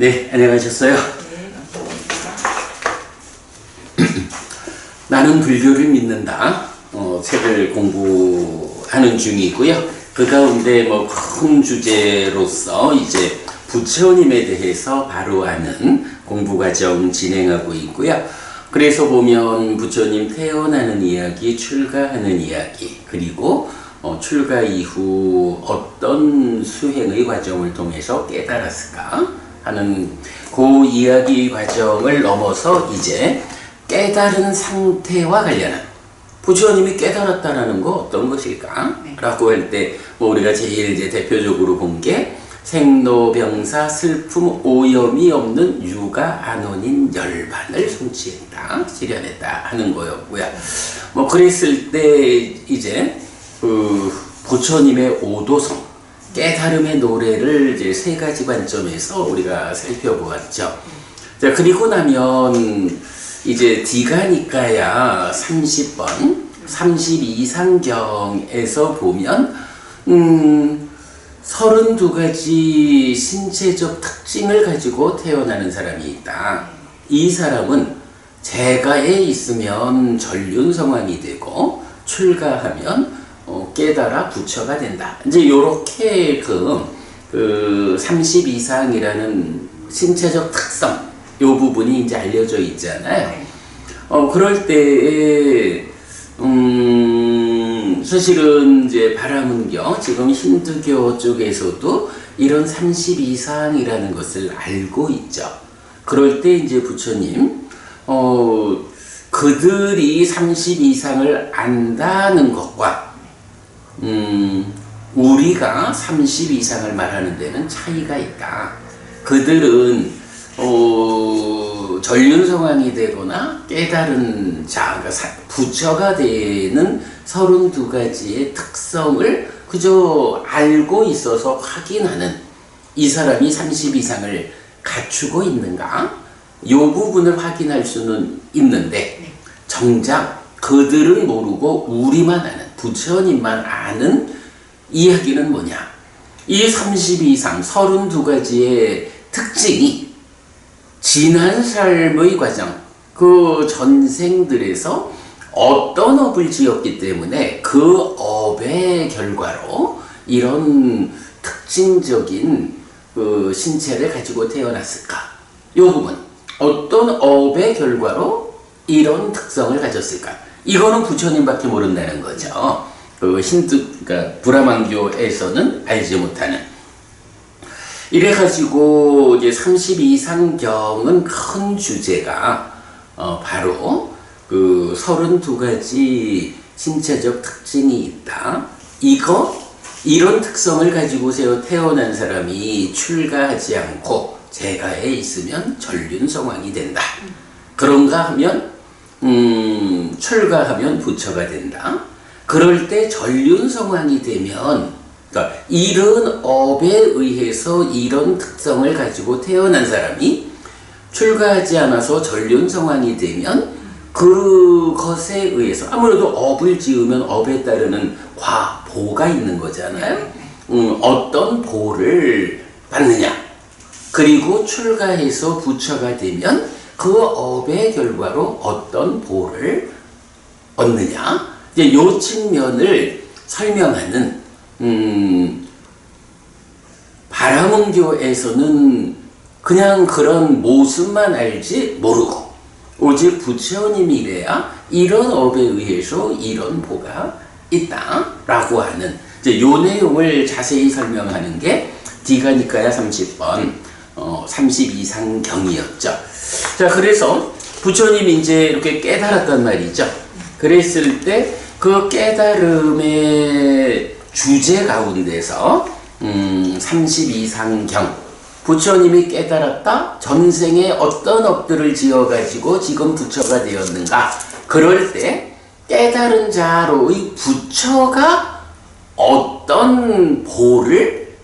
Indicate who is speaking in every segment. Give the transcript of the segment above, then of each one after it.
Speaker 1: 네, 안녕하셨어요?
Speaker 2: 네, 감사합니다.
Speaker 1: 나는 불교를 믿는다. 책을 공부하는 중이고요. 그 가운데 큰 주제로서 이제 부처님에 대해서 바로 아는 공부 과정 진행하고 있고요. 그래서 보면 부처님 태어나는 이야기, 출가하는 이야기, 그리고 출가 이후 어떤 수행의 과정을 통해서 깨달았을까 하는 그 이야기 과정을 넘어서 이제 깨달은 상태와 관련한 부처님이 깨달았다라는 거 어떤 것일까?
Speaker 2: 네.
Speaker 1: 라고 할 때 우리가 제일 이제 대표적으로 본 게 생로병사 슬픔 오염이 없는 유가 안온인 열반을 성취했다, 실현했다 하는 거였고요. 그랬을 때 이제 부처님의 오도성 깨달음의 노래를 이제 세 가지 관점에서 우리가 살펴보았죠. 자, 그리고 나면 이제 디가니까야 30번 32상경에서 보면 32가지 신체적 특징을 가지고 태어나는 사람이 있다. 이 사람은 재가에 있으면 전륜성왕이 되고 출가하면 깨달아 부처가 된다. 이제 요렇게 그 32상이라는 신체적 특성 요 부분이 이제 알려져 있잖아요. 그럴 때에 사실은 이제 바라문교, 지금 힌두교 쪽에서도 이런 32상이라는 것을 알고 있죠. 그럴 때 이제 부처님, 그들이 32상을 안다는 것과, 우리가 32상을 말하는 데는 차이가 있다. 그들은, 전륜성왕이 되거나 깨달은 자, 그러니까 부처가 되는 32가지의 특성을 그저 알고 있어서 확인하는, 이 사람이 32상을 갖추고 있는가? 이 부분을 확인할 수는 있는데 정작 그들은 모르고 우리만 아는, 부처님만 아는 이야기는 뭐냐? 이 32상 32가지의 특징이 지난 삶의 과정, 그 전생들에서 어떤 업을 지었기 때문에 그 업의 결과로 이런 특징적인 그 신체를 가지고 태어났을까? 이 부분, 어떤 업의 결과로 이런 특성을 가졌을까? 이거는 부처님밖에 모른다는 거죠. 그러니까 브라만교에서는 알지 못하는. 이래가지고 이제 32상경은 큰 주제가 바로 그 32가지 신체적 특징이 있다. 이런 특성을 가지고서 태어난 사람이 출가하지 않고 재가에 있으면 전륜성왕이 된다. 그런가 하면 출가하면 부처가 된다. 그럴 때 전륜성왕이 되면, 그러니까 이런 업에 의해서 이런 특성을 가지고 태어난 사람이 출가하지 않아서 전륜성왕이 되면 그것에 의해서 아무래도 업을 지으면 업에 따르는 보가 있는 거잖아요. 어떤 보를 받느냐. 그리고 출가해서 부처가 되면 그 업의 결과로 어떤 보를 얻느냐. 이제 요 측면을 설명하는 바라문교에서는 그냥 그런 모습만 알지 모르고 오직 부처님이래야 이런 업에 의해서 이런 보가 있다라고 하는 이제 요 내용을 자세히 설명하는 게 디가니까야 30번 32상경이었죠. 자, 그래서 부처님이 이제 이렇게 깨달았단 말이죠. 그랬을 때 그 깨달음의 주제 가운데서 32상경 부처님이 깨달았다. 전생에 어떤 업들을 지어가지고 지금 부처가 되었는가. 그럴 때 깨달은 자로의 부처가 어떤 보를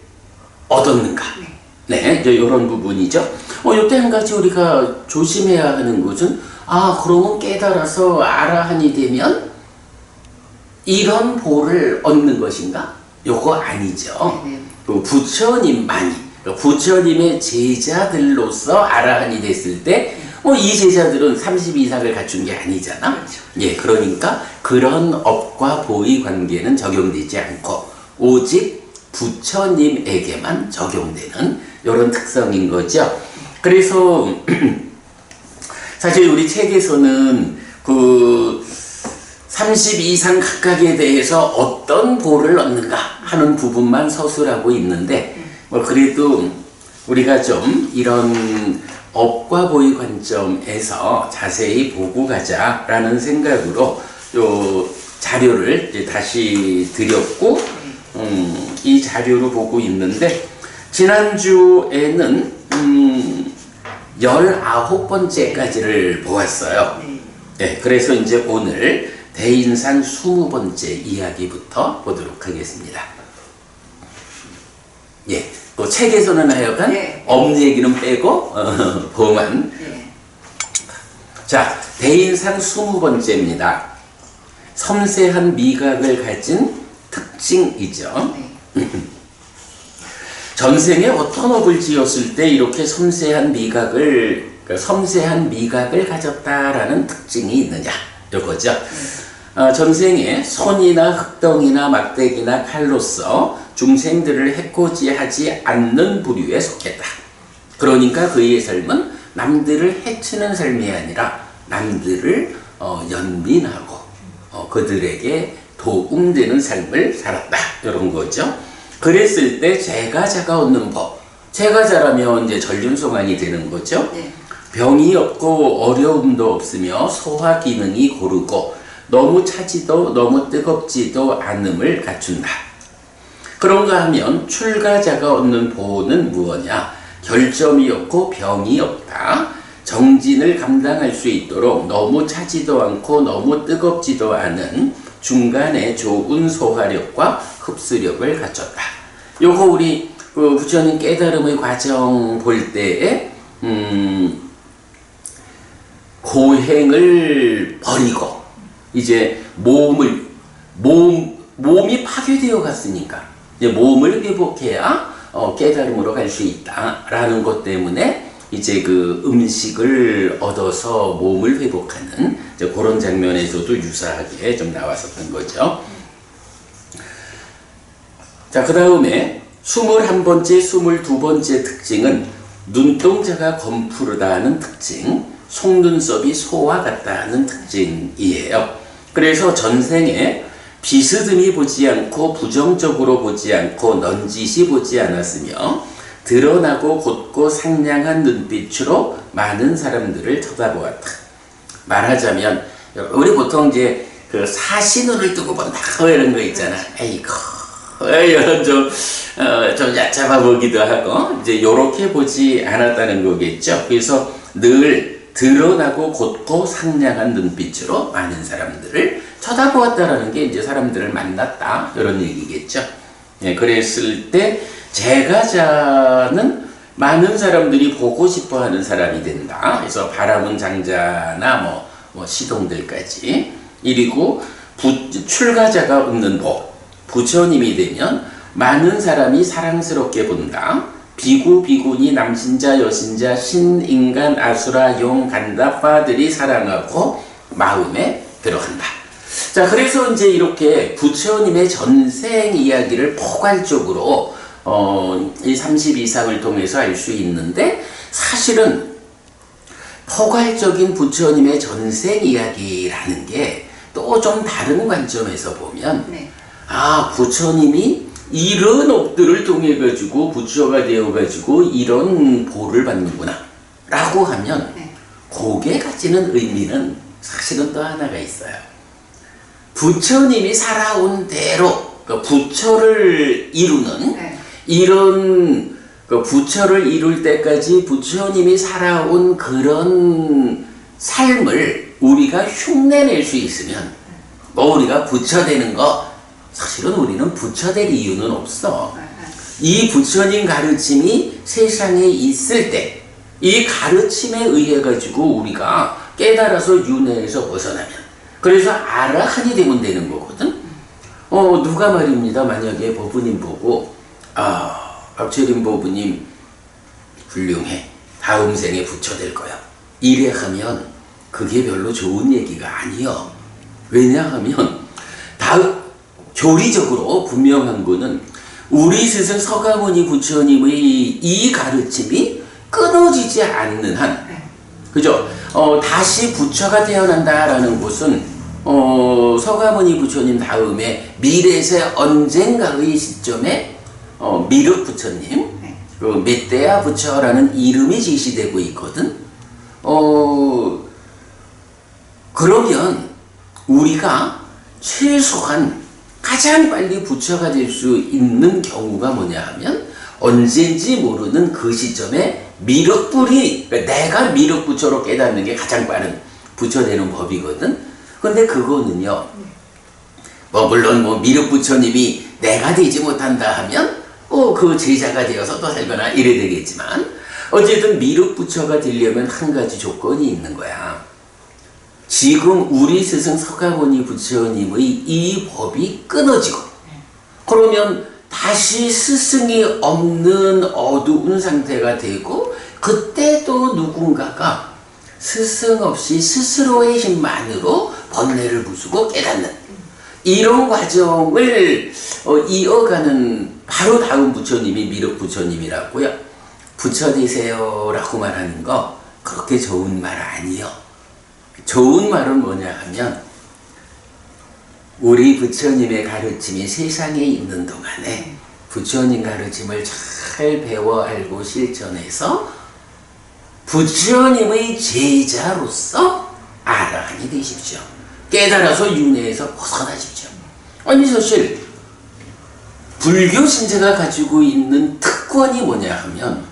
Speaker 1: 얻었는가. 네, 이제 이런 부분이죠. 이때 한 가지 우리가 조심해야 하는 것은 그러면 깨달아서 아라한이 되면 이런 보를 얻는 것인가? 요거 아니죠. 부처님만이 부처님의 제자들로서 아라한이 됐을 때, 이 제자들은 30 이상을 갖춘 게 아니잖아.
Speaker 2: 그렇죠.
Speaker 1: 예, 그러니까 그런 업과 보의 관계는 적용되지 않고 오직 부처님에게만 적용되는 이런 특성인 거죠. 그래서 사실 우리 책에서는 그 30 이상 각각에 대해서 어떤 보를 얻는가 하는 부분만 서술하고 있는데, 그래도 우리가 좀 이런 업과 보의 관점에서 자세히 보고 가자라는 생각으로 요 자료를 이제 다시 드렸고, 이 자료를 보고 있는데, 지난주에는 19번째까지를 보았어요. 네, 그래서 이제 오늘 대인산 20번째 이야기부터 보도록 하겠습니다. 예, 그 책에서는 하여간
Speaker 2: 네.
Speaker 1: 업 얘기는 빼고 보만.
Speaker 2: 네.
Speaker 1: 자, 대인상 20번째입니다. 섬세한 미각을 가진 특징이죠.
Speaker 2: 네.
Speaker 1: 전생에 어떤 업을 지었을 때 이렇게 섬세한 미각을 가졌다라는 특징이 있느냐, 이거죠. 전생에 손이나 흙덩이나 막대기나 칼로서 중생들을 해코지하지 않는 부류에 속했다. 그러니까 그의 삶은 남들을 해치는 삶이 아니라 남들을 연민하고 그들에게 도움되는 삶을 살았다. 이런 거죠. 그랬을 때 제가자가 얻는 법. 제가자라면 이제 전륜송환이 되는 거죠.
Speaker 2: 네.
Speaker 1: 병이 없고 어려움도 없으며 소화 기능이 고르고 너무 차지도 너무 뜨겁지도 않음을 갖춘다. 그런가 하면 출가자가 얻는 보호는 무엇이냐? 결점이 없고 병이 없다. 정진을 감당할 수 있도록 너무 차지도 않고 너무 뜨겁지도 않은 중간에 좋은 소화력과 흡수력을 갖췄다. 요거 우리 부처님 깨달음의 과정 볼 때에 고행을 버리고 이제 몸이 파괴되어 갔으니까 이제 몸을 회복해야 깨달음으로 갈 수 있다라는 것 때문에 이제 그 음식을 얻어서 몸을 회복하는 이제 그런 장면에서도 유사하게 좀 나왔었던 거죠. 자, 그 다음에 21번째, 22번째 특징은 눈동자가 검푸르다는 특징, 속눈썹이 소와 같다는 특징이에요. 그래서 전생에 비스듬히 보지 않고 부정적으로 보지 않고 넌지시 보지 않았으며 드러나고 곧고 상냥한 눈빛으로 많은 사람들을 쳐다보았다. 말하자면 우리 보통 이제 그 사시눈을 뜨고 본다 이런 거 있잖아. 에이구 이런 좀 얕잡아 보기도 하고 이제 요렇게 보지 않았다는 거겠죠. 그래서 늘 드러나고 곧고 상냥한 눈빛으로 많은 사람들을 쳐다보았다라는 게 이제 사람들을 만났다 이런 얘기겠죠. 예, 그랬을 때 제가자는 많은 사람들이 보고 싶어하는 사람이 된다. 그래서 바람은 장자나 뭐 시동들까지. 이리고 출가자가 얻는 복. 부처님이 되면 많은 사람이 사랑스럽게 본다. 비구, 비구니, 남신자, 여신자, 신인간, 아수라, 용, 간다파들이 사랑하고 마음에 들어간다. 자, 그래서 이제 이렇게 부처님의 전생 이야기를 포괄적으로 이 30 이상을 통해서 알 수 있는데, 사실은 포괄적인 부처님의 전생 이야기라는 게 또 좀 다른 관점에서 보면
Speaker 2: 네.
Speaker 1: 부처님이 이런 업들을 통해 가지고 부처가 되어 가지고 이런 보를 받는구나 라고 하면
Speaker 2: 네.
Speaker 1: 그게 가지는 의미는 사실은 또 하나가 있어요. 부처님이 살아온 대로 부처를 이루는
Speaker 2: 네.
Speaker 1: 이런 부처를 이룰 때까지 부처님이 살아온 그런 삶을 우리가 흉내낼 수 있으면 우리가 부처 되는 거 사실은 우리는 부처 될 이유는 없어. 이 부처님 가르침이 세상에 있을 때 이 가르침에 의해 가지고 우리가 깨달아서 윤회에서 벗어나면 그래서 아라한이 되면 되는 거거든. 누가 말입니다. 만약에 법부님 보고 박철인 보부님 훌륭해. 다음 생에 부처 될 거야. 이래 하면 그게 별로 좋은 얘기가 아니요. 왜냐하면 교리적으로 분명한 거는 우리 스승 서가모니 부처님의 이 가르침이 끊어지지 않는 한, 그죠? 다시 부처가 태어난다라는 것은 서가모니 부처님 다음에 미래세 언젠가의 시점에 미륵 부처님, 그 메떼야 부처라는 이름이 제시되고 있거든. 그러면 우리가 최소한 가장 빨리 부처가 될 수 있는 경우가 뭐냐 하면 언제인지 모르는 그 시점에 미륵불이, 그러니까 내가 미륵부처로 깨닫는 게 가장 빠른 부처 되는 법이거든. 근데 그거는요, 물론 미륵부처님이 내가 되지 못한다 하면 그 제자가 되어서 또 살거나 이래 되겠지만, 어쨌든 미륵부처가 되려면 한 가지 조건이 있는 거야. 지금 우리 스승 서가모니 부처님의 이 법이 끊어지고, 그러면 다시 스승이 없는 어두운 상태가 되고, 그때 또 누군가가 스승 없이 스스로의 힘만으로 번뇌를 부수고 깨닫는 이런 과정을 이어가는 바로 다음 부처님이 미륵 부처님이라고요. 부처 되세요 라고 말하는 거 그렇게 좋은 말 아니요. 좋은 말은 뭐냐 하면 우리 부처님의 가르침이 세상에 있는 동안에 부처님 가르침을 잘 배워 알고 실천해서 부처님의 제자로서 아라한이 되십시오. 깨달아서 윤회에서 벗어나십시오. 아니 사실 불교 신자가 가지고 있는 특권이 뭐냐 하면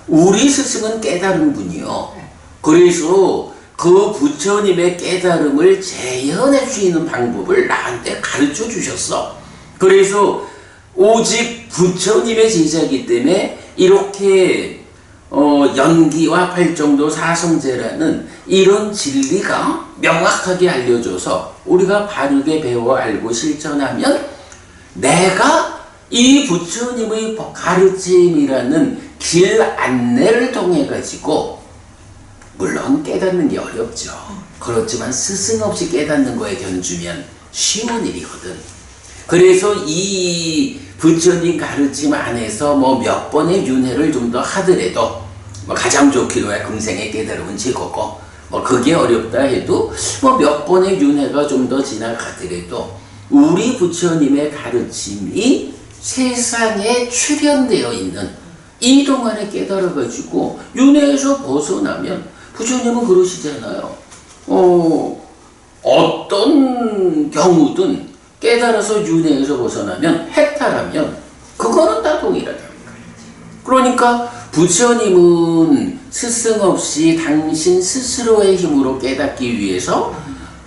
Speaker 1: 우리 스승은 깨달은 분이요. 그래서 그 부처님의 깨달음을 재현할 수 있는 방법을 나한테 가르쳐 주셨어. 그래서 오직 부처님의 제자이기 때문에 이렇게 연기와 팔정도 사성제라는 이런 진리가 명확하게 알려줘서 우리가 바르게 배워 알고 실천하면 내가 이 부처님의 가르침이라는 길 안내를 통해 가지고 물론 깨닫는 게 어렵죠. 그렇지만 스승 없이 깨닫는 거에 견주면 쉬운 일이거든. 그래서 이 부처님 가르침 안에서 몇 번의 윤회를 좀 더 하더라도 가장 좋기로야 금생의 깨달음은 최고고 그게 어렵다 해도 몇 번의 윤회가 좀 더 지나가더라도 우리 부처님의 가르침이 세상에 출현되어 있는 이 동안에 깨달아가지고 윤회에서 벗어나면 부처님은 그러시잖아요. 어떤 경우든 깨달아서 윤회에서 벗어나면 해탈하면 그거는 다 동일하다. 그러니까 부처님은 스승 없이 당신 스스로의 힘으로 깨닫기 위해서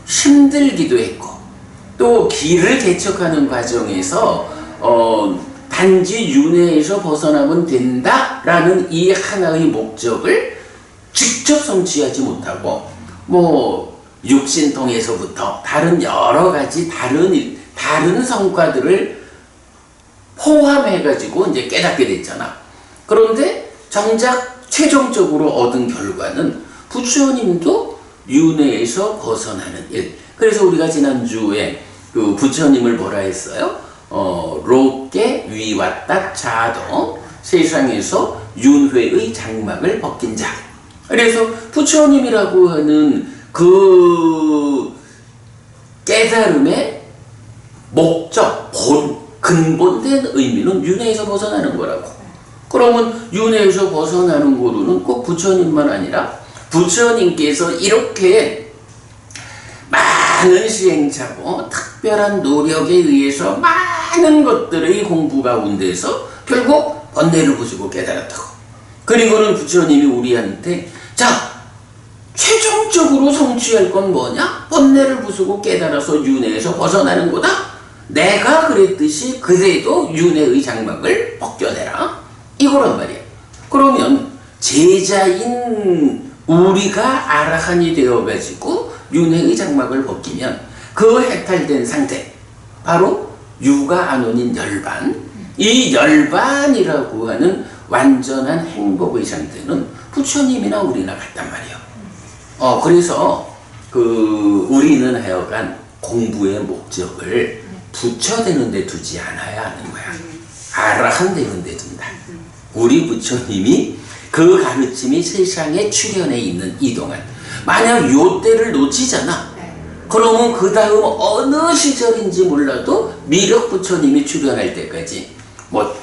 Speaker 1: 힘들기도 했고 또 길을 개척하는 과정에서 단지 윤회에서 벗어나면 된다라는 이 하나의 목적을 직접 성취하지 못하고 육신통에서부터 다른 여러 가지 다른 성과들을 포함해가지고 이제 깨닫게 됐잖아. 그런데 정작 최종적으로 얻은 결과는 부처님도 윤회에서 벗어나는 일. 그래서 우리가 지난주에 그 부처님을 뭐라 했어요? 롭게 위왔다 자도 세상에서 윤회의 장막을 벗긴 자. 그래서 부처님이라고 하는 그 깨달음의 목적, 근본된 의미는 윤회에서 벗어나는 거라고. 그러면 윤회에서 벗어나는 거로는 꼭 부처님만 아니라 부처님께서 이렇게 많은 시행착오, 특별한 노력에 의해서 많은 것들의 공부 가운데서 결국 번뇌를 부수고 깨달았다고. 그리고는 부처님이 우리한테 최종적으로 성취할 건 뭐냐? 번뇌를 부수고 깨달아서 윤회에서 벗어나는 거다. 내가 그랬듯이 그래도 윤회의 장막을 벗겨내라. 이거란 말이야. 그러면 제자인 우리가 아라한이 되어가지고 윤회의 장막을 벗기면 그 해탈된 상태, 바로 유가 안온인 열반, 이 열반이라고 하는 완전한 행복의 상태는 부처님이나 우리나 같단 말이에요. 그래서 우리는 하여간 공부의 목적을 부처 되는 데 두지 않아야 하는 거야. 아라한 되는 데 둔다. 우리 부처님이 그 가르침이 세상에 출현해 있는 이 동안 만약 요 때를 놓치잖아. 그러면 그 다음 어느 시절인지 몰라도 미륵 부처님이 출현할 때까지 뭐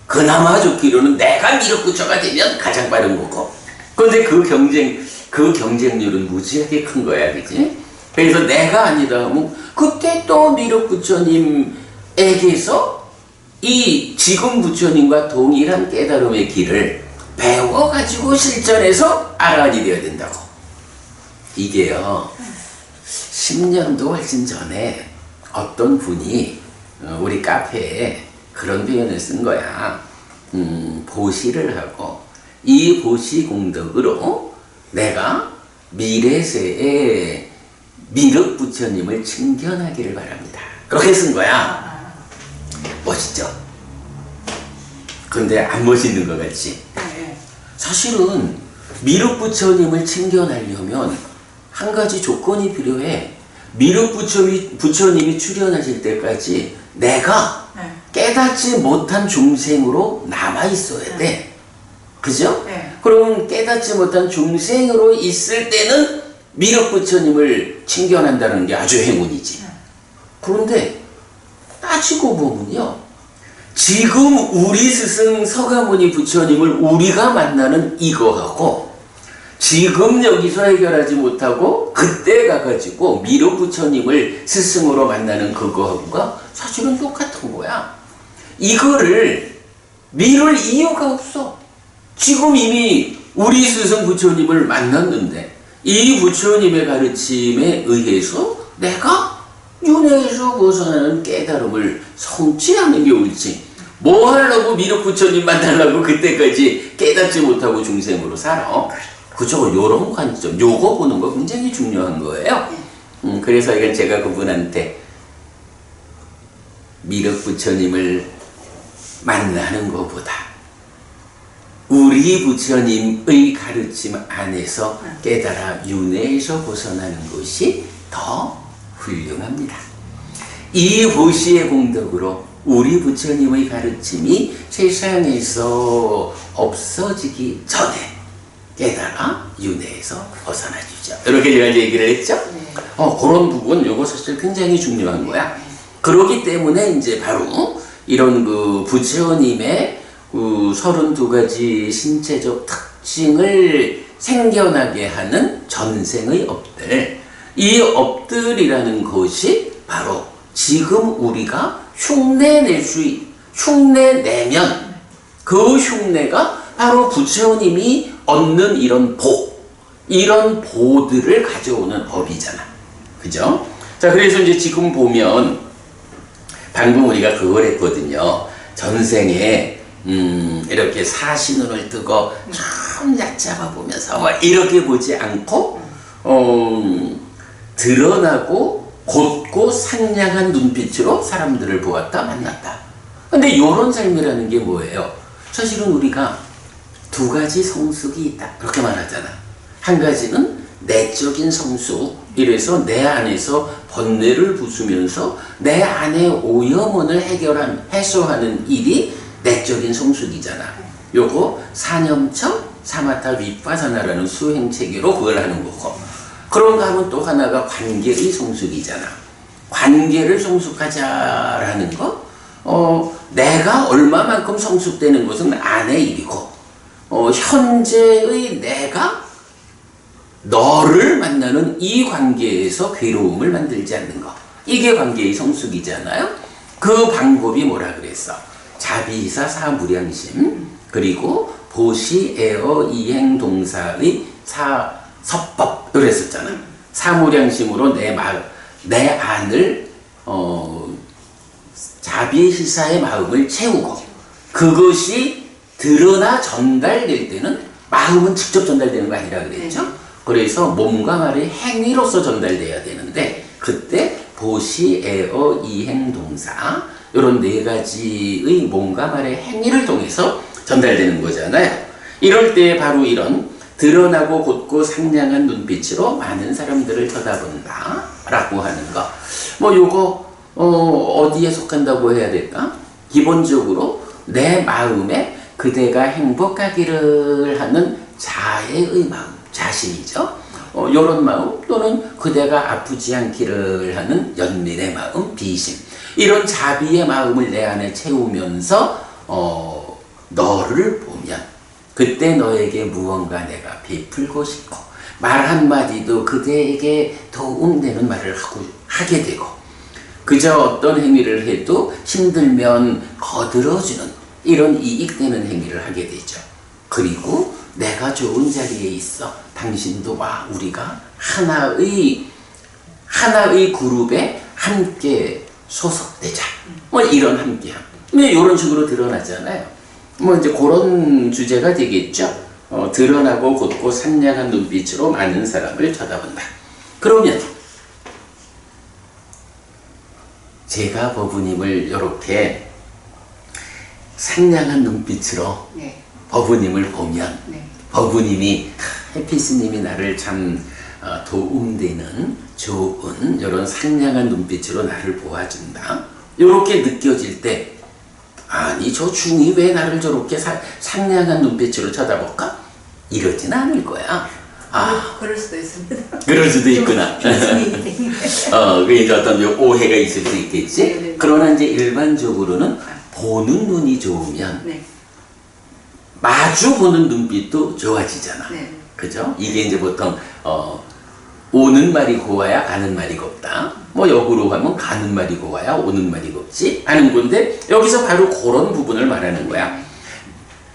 Speaker 1: 그나마 좋기로는 내가 미륵 부처가 되면 가장 빠른 거고. 그런데 그 경쟁률은 무지하게 큰 거야, 그지? 그래서 내가 아니다 하면 그때 또 미륵 부처님에게서 이 지금 부처님과 동일한 깨달음의 길을 배워가지고 실전해서 아라한이 되어야 된다고. 이게요, 10년도 훨씬 전에 어떤 분이 우리 카페에 그런 표현을 쓴 거야. 보시를 하고 이 보시 공덕으로 내가 미래세에 미륵 부처님을 칭견하기를 바랍니다. 그렇게 쓴 거야. 멋있죠? 근데 안 멋있는 것 같지? 사실은 미륵 부처님을 칭견하려면 한 가지 조건이 필요해. 미륵 부처님이 출현하실 때까지 내가 깨닫지 못한 중생으로 남아있어야 돼. 그죠? 그럼 깨닫지 못한 중생으로 있을 때는 미륵 부처님을 칭견한다는 게 아주 행운이지. 그런데 따지고 보면요, 지금 우리 스승 서가모니 부처님을 우리가 만나는 이거하고 지금 여기서 해결하지 못하고 그때 가가지고 미륵 부처님을 스승으로 만나는 그거하고가 사실은 똑같은 거야. 이거를 미룰 이유가 없어. 지금 이미 우리 스승 부처님을 만났는데 이 부처님의 가르침에 의해서 내가 윤회에서 벗어나는 깨달음을 성취하는 게 옳지. 뭐 하려고 미륵 부처님 만나려고 그때까지 깨닫지 못하고 중생으로 살아. 그죠? 요런 관점, 요거 보는 거 굉장히 중요한 거예요. 그래서 이건 제가 그분한테 미륵 부처님을 만나는 것보다 우리 부처님의 가르침 안에서 깨달아 윤회에서 벗어나는 것이 더 훌륭합니다. 이 보시의 공덕으로 우리 부처님의 가르침이 세상에서 없어지기 전에 깨달아 윤회에서 벗어나주죠. 이렇게 제가 얘기를 했죠. 그런 부분, 요거 사실 굉장히 중요한 거야. 그러기 때문에 이제 바로 이런 부처님의 32가지 신체적 특징을 생겨나게 하는 전생의 업들, 이 업들이라는 것이 바로 지금 우리가 흉내내면 그 흉내가 바로 부처님이 얻는 이런 보들을 가져오는 법이잖아. 그죠? 자, 그래서 이제 지금 보면 방금 우리가 그걸 했거든요. 전생에 이렇게 사시눈을 뜨고 참 얕잡아 보면서 뭐 이렇게 보지 않고 드러나고 곧고 상냥한 눈빛으로 사람들을 보았다 만났다. 근데 이런 삶이라는 게 뭐예요? 사실은 우리가 두 가지 성숙이 있다 그렇게 말하잖아. 한 가지는 내적인 성숙, 이래서 내 안에서 번뇌를 부수면서 내 안의 오염원을 해소하는 일이 내적인 성숙이잖아. 요거 사념처 사마타 윗바사나라는 수행체계로 그걸 하는 거고, 그런가 하면 또 하나가 관계의 성숙이잖아. 관계를 성숙하자라는 거, 내가 얼마만큼 성숙되는 것은 안의 일이고, 현재의 내가 너를 만나는 이 관계에서 괴로움을 만들지 않는 거, 이게 관계의 성숙이잖아요. 그 방법이 뭐라 그랬어? 자비사 사무량심, 그리고 보시 에어 이행 동사의 사섭법, 그랬었잖아. 사무량심으로 내 안을 자비시사의 마음을 채우고, 그것이 드러나 전달될 때는, 마음은 직접 전달되는 거 아니라 그랬죠? 그래서 몸과 말의 행위로서 전달돼야 되는데, 그때 보시 에어 이행 동사, 이런 네 가지의 몸과 말의 행위를 통해서 전달되는 거잖아요. 이럴 때 바로 이런 드러나고 곧고 상냥한 눈빛으로 많은 사람들을 쳐다본다 라고 하는 거. 뭐 요거 어디에 속한다고 해야 될까? 기본적으로 내 마음에 그대가 행복하기를 하는 자애의 마음, 자신이죠. 요런 마음, 또는 그대가 아프지 않기를 하는 연민의 마음, 비심. 이런 자비의 마음을 내 안에 채우면서 너를 보면 그때 너에게 무언가 내가 베풀고 싶고 말 한마디도 그대에게 도움되는 말을 하게 되고 그저 어떤 행위를 해도 힘들면 거들어주는 이런 이익되는 행위를 하게 되죠. 그리고 내가 좋은 자리에 있어 당신도 와 우리가 하나의 그룹에 함께 소속되자. 뭐 이런 함께함. 이런 식으로 드러나잖아요. 뭐 이제 그런 주제가 되겠죠. 드러나고 곧고 상냥한 눈빛으로 많은 사람을 쳐다본다. 그러면 제가 법우님을 이렇게 상냥한 눈빛으로
Speaker 2: 네.
Speaker 1: 법우님을 보면
Speaker 2: 네.
Speaker 1: 법우님이 해피스님이 나를 참 도움되는 좋은 이런 상냥한 눈빛으로 나를 보아준다. 이렇게 느껴질 때 아니 저 중이 왜 나를 저렇게 상냥한 눈빛으로 쳐다볼까? 이러진 않을 거야.
Speaker 2: 그럴 수도 있습니다.
Speaker 1: 그럴 수도 있구나. 그러니까 어떤 오해가 있을 수 있겠지.
Speaker 2: 네네.
Speaker 1: 그러나 이제 일반적으로는 보는 눈이 좋으면
Speaker 2: 네.
Speaker 1: 마주 보는 눈빛도 좋아지잖아.
Speaker 2: 네.
Speaker 1: 그죠? 이게 이제 보통 오는 말이 고와야 가는 말이 곱다. 뭐 역으로 가면 가는 말이 고와야 오는 말이 곱지 하는 건데 여기서 바로 그런 부분을 말하는 거야.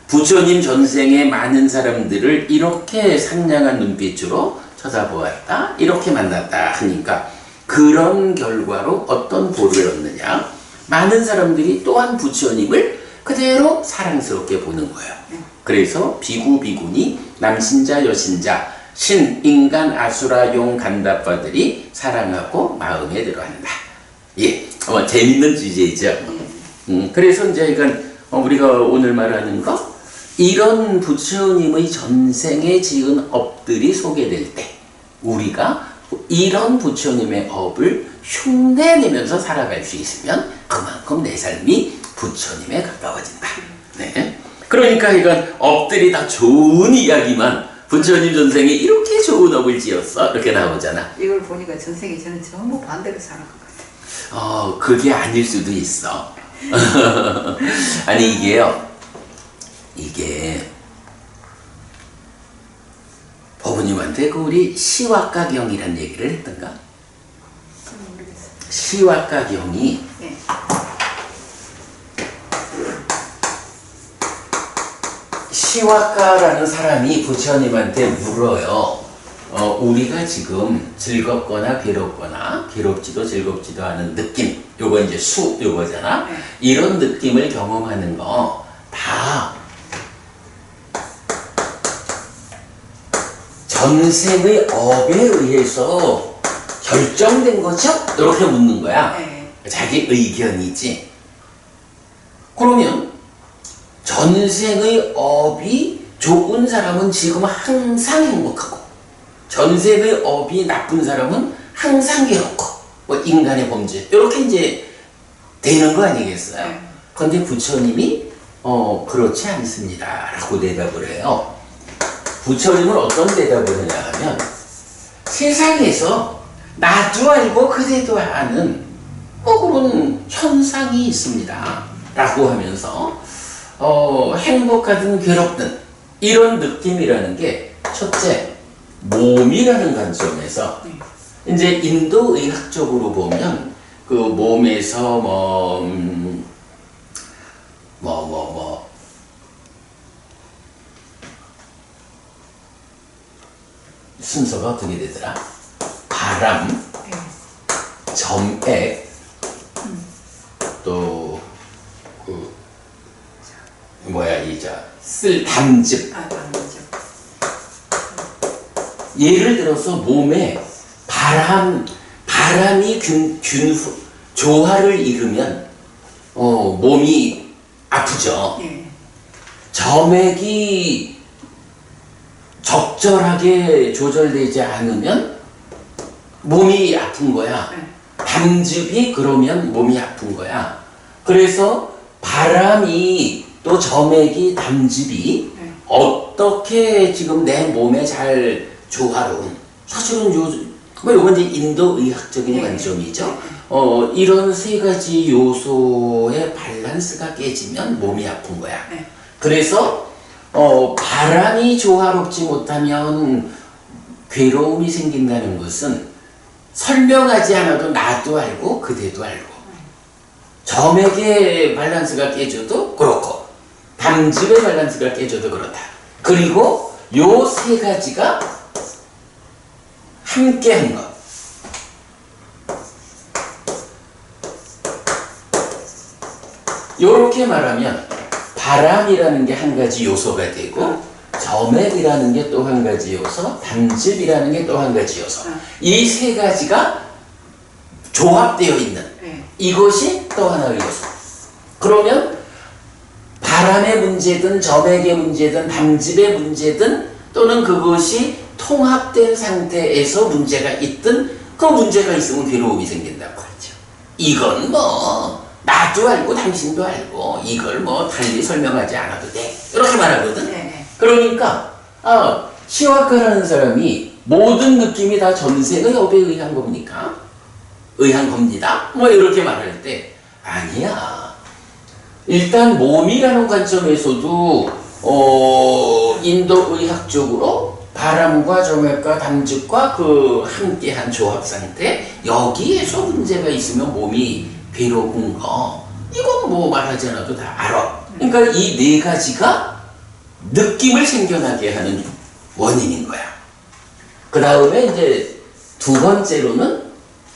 Speaker 1: 부처님 전생에 많은 사람들을 이렇게 상냥한 눈빛으로 쳐다보았다. 이렇게 만났다 하니까 그런 결과로 어떤 보를 얻느냐. 많은 사람들이 또한 부처님을 그대로 사랑스럽게 보는 거예요. 그래서 비구, 비구니, 남신자, 여신자, 신, 인간, 아수라, 용, 간답바들이 사랑하고 마음에 들어한다. 예, 재밌는 주제이죠. 그래서 이제 이건 우리가 오늘 말하는 거 이런 부처님의 전생에 지은 업들이 소개될 때 우리가 이런 부처님의 업을 흉내내면서 살아갈 수 있으면 그만큼 내 삶이 부처님에 가까워진다. 네. 그러니까 이건 업들이 다 좋은 이야기만 부처님 전생에 이렇게 좋은 업을 지었어 이렇게 나오잖아.
Speaker 2: 이걸 보니까 전생에 저는 전부 반대로 살아간 것 같아요.
Speaker 1: 그게 아닐 수도 있어. 아니 이게 법우님한테 우리 시와가경이란 얘기를 했던가?
Speaker 2: 모르겠어요.
Speaker 1: 시와가경이
Speaker 2: 네.
Speaker 1: 시와가라는 사람이 부처님한테 물어요. 우리가 지금 즐겁거나 괴롭거나 괴롭지도 즐겁지도 않은 느낌, 요거 이제 요거잖아.
Speaker 2: 네.
Speaker 1: 이런 느낌을 경험하는 거 다 전생의 업에 의해서 결정된 거죠? 이렇게 묻는 거야.
Speaker 2: 네.
Speaker 1: 자기 의견이지. 그러면 전생의 업이 좋은 사람은 지금 항상 행복하고 전생의 업이 나쁜 사람은 항상 괴롭고 뭐 인간의 범죄 이렇게 이제 되는 거 아니겠어요?
Speaker 2: 네.
Speaker 1: 그런데 부처님이 그렇지 않습니다 라고 대답을 해요. 부처님은 어떤 대답을 하냐 하면 세상에서 나도 알고 그대도 아는 그런 현상이 있습니다 라고 하면서 행복하든 괴롭든 이런 느낌이라는 게 첫째 몸이라는 관점에서 이제 인도 의학적으로 보면 그 몸에서 순서가 어떻게 되더라? 바람,
Speaker 2: 네.
Speaker 1: 점액, 또 쓸 담즙.
Speaker 2: 담즙.
Speaker 1: 예를 들어서 몸에 바람이 조화를 이루면 몸이 아프죠.
Speaker 2: 예.
Speaker 1: 점액이 적절하게 조절되지 않으면 몸이 아픈 거야.
Speaker 2: 네.
Speaker 1: 담즙이 그러면 몸이 아픈 거야. 그래서 바람이 또 점액이 담즙이
Speaker 2: 네.
Speaker 1: 어떻게 지금 내 몸에 잘 조화로운 사실은 요건 이제 인도 의학적인
Speaker 2: 네.
Speaker 1: 관점이죠. 이런 세 가지 요소의 밸런스가 깨지면 몸이 아픈 거야.
Speaker 2: 네.
Speaker 1: 그래서 바람이 조화롭지 못하면 괴로움이 생긴다는 것은 설명하지 않아도 나도 알고 그대도 알고 점액의 밸런스가 깨져도 그렇고 담즙의 밸런스가 깨져도 그렇다. 그리고 요 세 가지가 함께한 것. 요렇게 말하면 바람이라는 게 한 가지 요소가 되고 점액이라는 게 또 한 가지 요소, 담즙이라는 게 또 한 가지 요소. 이 세 가지가 조합되어 있는
Speaker 2: 네.
Speaker 1: 이것이 또 하나의 요소. 그러면 바람의 문제든 점액의 문제든 담즙의 문제든 또는 그것이 통합된 상태에서 문제가 있든 그 문제가 있으면 괴로움이 생긴다고 하죠. 이건 뭐 나도 알고 당신도 알고 이걸 뭐 달리 설명하지 않아도 돼. 이렇게 말하거든.
Speaker 2: 네.
Speaker 1: 그러니까 시와카라는 사람이 모든 느낌이 다 전생의 업에 의한 겁니까? 의한 겁니다. 뭐 이렇게 말할 때 아니야. 일단 몸이라는 관점에서도 인도 의학적으로 바람과 점액과 담즙과 그 함께한 조합 상태 여기에서 문제가 있으면 몸이 괴로운 거 이건 뭐 말하지 않아도 다 알아. 그러니까 이 네 가지가 느낌을 생겨나게 하는 원인인 거야. 그 다음에 이제 두 번째로는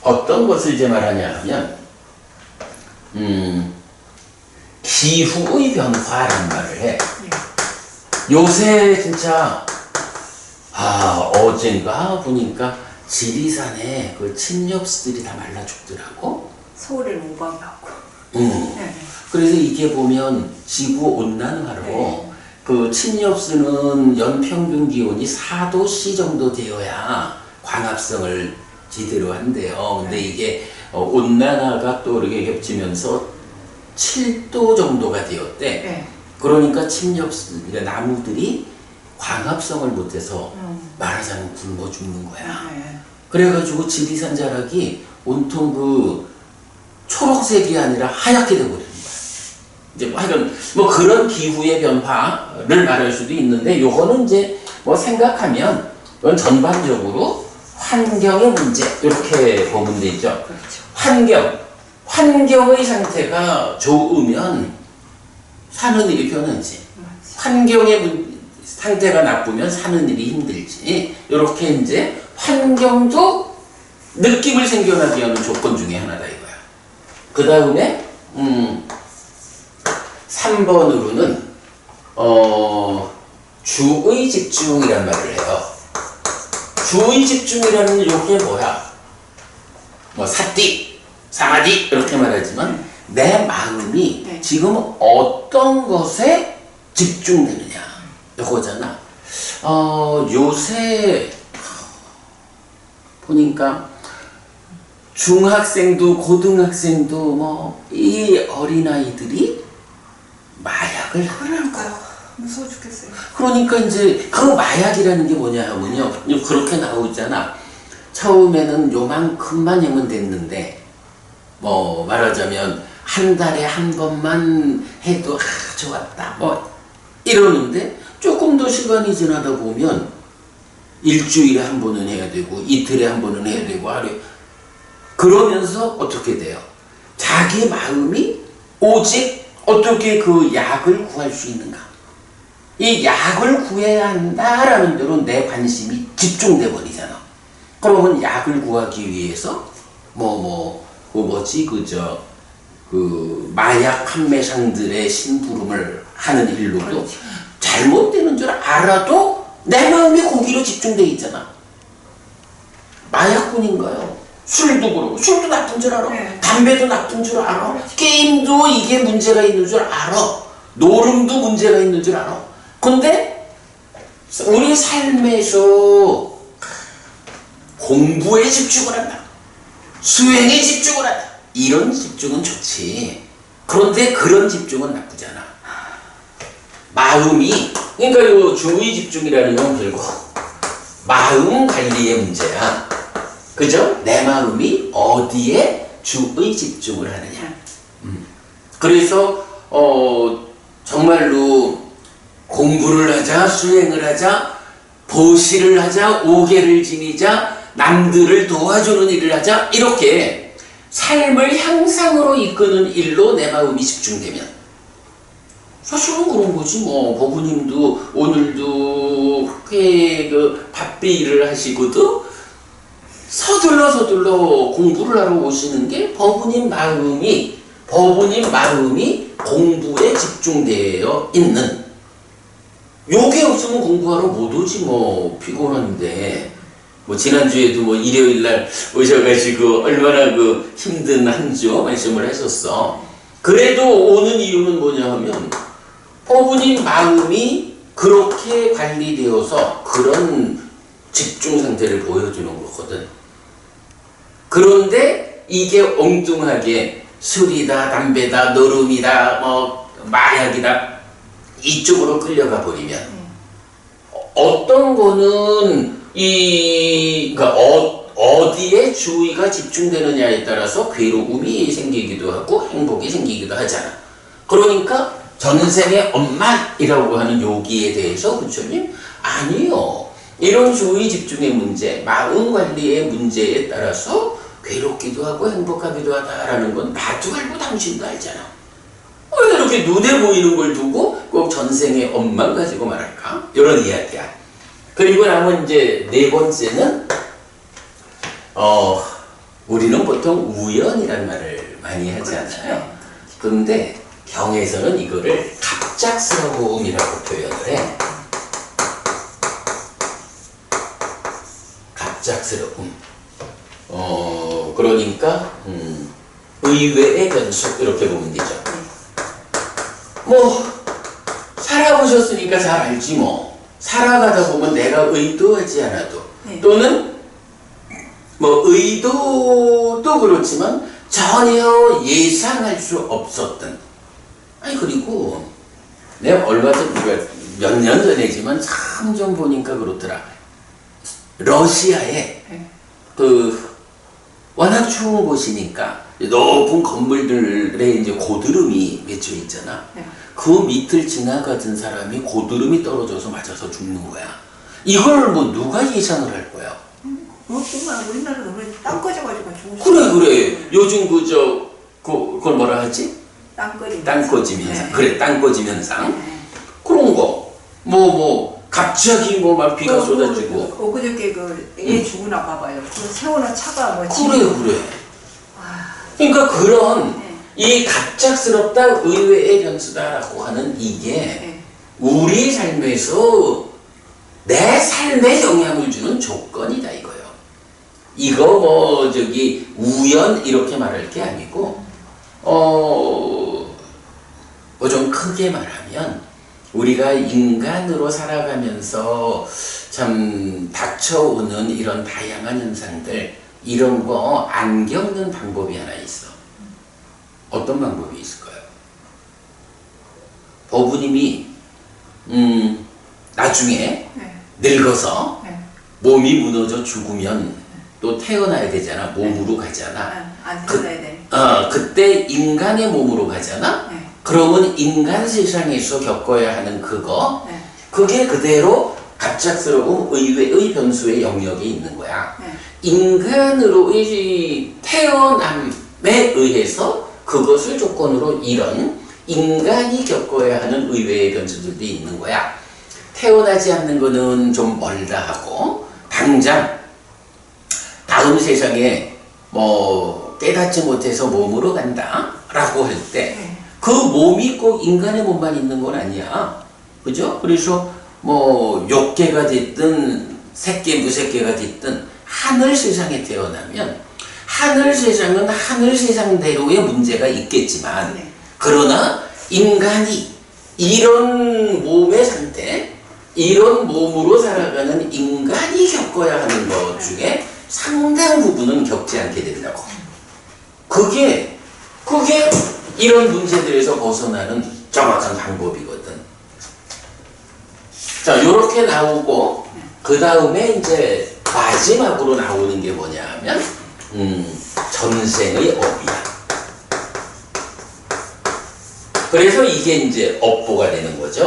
Speaker 1: 어떤 것을 이제 말하냐 하면 기후의 변화라는 말을 해. 요새 진짜 어젠가 보니까 지리산에 그 침엽수들이 다 말라 죽더라고.
Speaker 2: 서울에 오방하고.
Speaker 1: 네. 그래서 이게 보면 지구 온난화로
Speaker 2: 네.
Speaker 1: 그 침엽수는 연평균 기온이 4도씨 정도 되어야 광합성을 제대로 한대요. 근데 이게 온난화가 또 이렇게 겹치면서 7도 정도가 되었대.
Speaker 2: 네.
Speaker 1: 그러니까 침엽수, 그러니까 나무들이 광합성을 못해서 말하자면 굶어 죽는 거야.
Speaker 2: 네.
Speaker 1: 그래가지고 지리산 자락이 온통 그 초록색이 아니라 하얗게 돼버리는 거야. 이제 뭐 하여간 뭐 그런 기후의 변화를 말할 수도 있는데 요거는 이제 뭐 생각하면 이건 전반적으로 환경의 문제 이렇게 보면 되죠.
Speaker 2: 그렇죠.
Speaker 1: 환경의 상태가 좋으면 사는 일이 편하지. 환경의 상태가 나쁘면 사는 일이 힘들지. 이렇게 이제 환경도 느낌을 생겨나게 하는 조건 중에 하나다 이거야. 그 다음에 3번으로는 주의 집중이란 말을 해요. 주의 집중이라는 이게 뭐야? 뭐 사띠, 사마디 이렇게 말하지만 내 마음이
Speaker 2: 네.
Speaker 1: 지금 어떤 것에 집중되느냐 이거잖아. 요새 보니까 중학생도 고등학생도 뭐 이 어린아이들이 마약을
Speaker 2: 그러니까요. 무서워 죽겠어요.
Speaker 1: 그러니까 이제 그 마약이라는 게 뭐냐 하면요 그렇게 나오잖아. 처음에는 요만큼만 하면 됐는데 뭐 말하자면 한 달에 한 번만 해도 좋았다 뭐 이러는데 조금 더 시간이 지나다 보면 일주일에 한 번은 해야 되고 이틀에 한 번은 해야 되고 하루에 그러면서 어떻게 돼요? 자기 마음이 오직 어떻게 그 약을 구할 수 있는가? 이 약을 구해야 한다라는 대로 내 관심이 집중돼 버리잖아. 그러면 약을 구하기 위해서 그 마약 판매상들의 심부름을 하는 일로도
Speaker 2: 그렇지.
Speaker 1: 잘못되는 줄 알아도 내 마음이 거기로 집중돼 있잖아. 마약꾼인가요? 술도 그러고 술도 나쁜 줄 알아.
Speaker 2: 네.
Speaker 1: 담배도 나쁜 줄 알아. 게임도 이게 문제가 있는 줄 알아. 노름도 문제가 있는 줄 알아. 근데 우리 삶에서 공부에 집중을 한다. 수행에 집중을 한다. 이런 집중은 좋지. 그런데 그런 집중은 나쁘잖아. 마음이, 그러니까 이 주의 집중이라는 건 결국 마음 관리의 문제야. 그죠? 내 마음이 어디에 주의 집중을 하느냐. 그래서 정말로 공부를 하자, 수행을 하자, 보시를 하자, 오계를 지니자, 남들을 도와주는 일을 하자, 이렇게 삶을 향상으로 이끄는 일로 내 마음이 집중되면 사실은 그런 거지 뭐. 법부님도 오늘도 꽤 그 바삐 일을 하시고도 서둘러 공부를 하러 오시는 게 법부님 마음이 공부에 집중되어 있는. 요게 없으면 공부하러 못 오지 뭐. 피곤한데 뭐 지난주에도 뭐 일요일날 오셔가지고 얼마나 그 힘든 한 주 말씀을 하셨어. 그래도 오는 이유는 뭐냐 하면 법부님 마음이 그렇게 관리되어서 그런 집중 상태를 보여주는 거거든. 그런데 이게 엉뚱하게 술이다, 담배다, 노름이다, 뭐 마약이다 이쪽으로 끌려가 버리면 어떤 거는 그러니까 어디에 주의가 집중되느냐에 따라서 괴로움이 생기기도 하고 행복이 생기기도 하잖아. 그러니까 전생의 엄마이라고 하는 요기에 대해서 부처님 아니요. 이런 주의 집중의 문제, 마음 관리의 문제에 따라서 괴롭기도 하고 행복하기도 하다라는 건 나도 알고 당신도 알잖아. 왜 이렇게 눈에 보이는 걸 두고 꼭 전생의 엄만 가지고 말할까? 이런 이야기야. 그리고 남은 이제 네 번째는 우리는 보통 우연이란 말을 많이 하잖아요. 그런데 경에서는 이거를 갑작스러움이라고 표현을 해. 갑작스러움. 그러니까 의외의 변수 이렇게 보면 되죠. 뭐 살아보셨으니까 잘 알지 뭐. 살아가다 보면 내가 의도하지 않아도 또는 뭐 의도도 그렇지만 전혀 예상할 수 없었던. 아니 그리고 내가 얼마 전 몇 년 전이지만 참 좀 보니까 그렇더라. 러시아에 그 워낙 추운 곳이니까 높은 건물들에 이제 고드름이 맺혀 있잖아. 그 밑을 지나가던 사람이 고드름이 떨어져서 맞아서 죽는 거야. 이걸 뭐 누가 예상을 할 거야?
Speaker 2: 그것뿐만 우리나라도 땅 꺼져가지고 죽었어.
Speaker 1: 그래. 요즘 그걸 뭐라 하지?
Speaker 2: 땅
Speaker 1: 꺼짐 현상. 그래, 땅 꺼짐 현상. 그런 거. 갑자기 막 비가 쏟아지고.
Speaker 2: 엊그저께 얘 죽으나 봐봐요. 그 세우는 차가 뭐
Speaker 1: 그래. 그러니까 그런 이 갑작스럽다 의외의 변수다라고 하는 이게 우리 삶에서 내 삶에 영향을 주는 조건이다 이거요. 이거 우연 이렇게 말할 게 아니고 좀 크게 말하면 우리가 인간으로 살아가면서 참 닥쳐오는 이런 다양한 현상들 이런 거 안 겪는 방법이 하나 있어. 어떤 방법이 있을까요? 법부님이 나중에 늙어서 몸이 무너져 죽으면 또 태어나야 되잖아. 몸으로 가잖아.
Speaker 2: 안 태어나야 돼.
Speaker 1: 그때 인간의 몸으로 가잖아. 그러면 인간 세상에서 겪어야 하는 그게 그대로 갑작스러운 의외의 변수의 영역에 있는 거야. 인간으로의 태어남에 의해서 그것을 조건으로 이런 인간이 겪어야 하는 의외의 변수들도 있는 거야. 태어나지 않는 거는 좀 멀다 하고 당장 다음 세상에 깨닫지 못해서 몸으로 간다 라고 할 때 그 몸이 꼭 인간의 몸만 있는 건 아니야. 그죠? 그래서 욕계가 됐든 새끼 무새끼가 됐든 하늘 세상에 태어나면 하늘 세상은 하늘 세상대로의 문제가 있겠지만
Speaker 2: 네.
Speaker 1: 그러나 인간이 이런 몸의 상태, 이런 몸으로 살아가는 인간이 겪어야 하는 것 중에 상당 부분은 겪지 않게 된다고. 그게 이런 문제들에서 벗어나는 정확한 방법이거든. 자, 요렇게 나오고 그 다음에 이제 마지막으로 나오는 게 뭐냐 하면 전생의 업이야. 그래서 이게 이제 업보가 되는 거죠.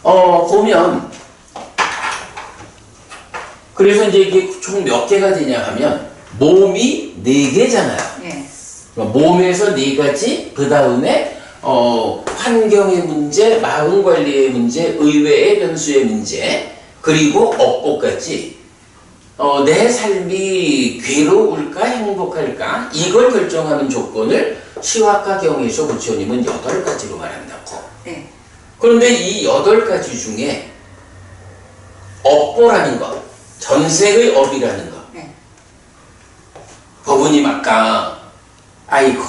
Speaker 1: 보면 그래서 이제 이게 총 몇 개가 되냐 하면 몸이 4개잖아요.
Speaker 2: 예.
Speaker 1: 몸에서 4가지, 그 다음에 환경의 문제, 마음 관리의 문제, 의외의 변수의 문제, 그리고 업보까지 내 삶이 괴로울까 행복할까 이걸 결정하는 조건을 시화과 경에서 부처님은 8가지로 말한다고.
Speaker 2: 예.
Speaker 1: 그런데 이 8가지 중에 업보라는 것, 전생의 업이라는 것,
Speaker 2: 예.
Speaker 1: 법우님 아까 아이고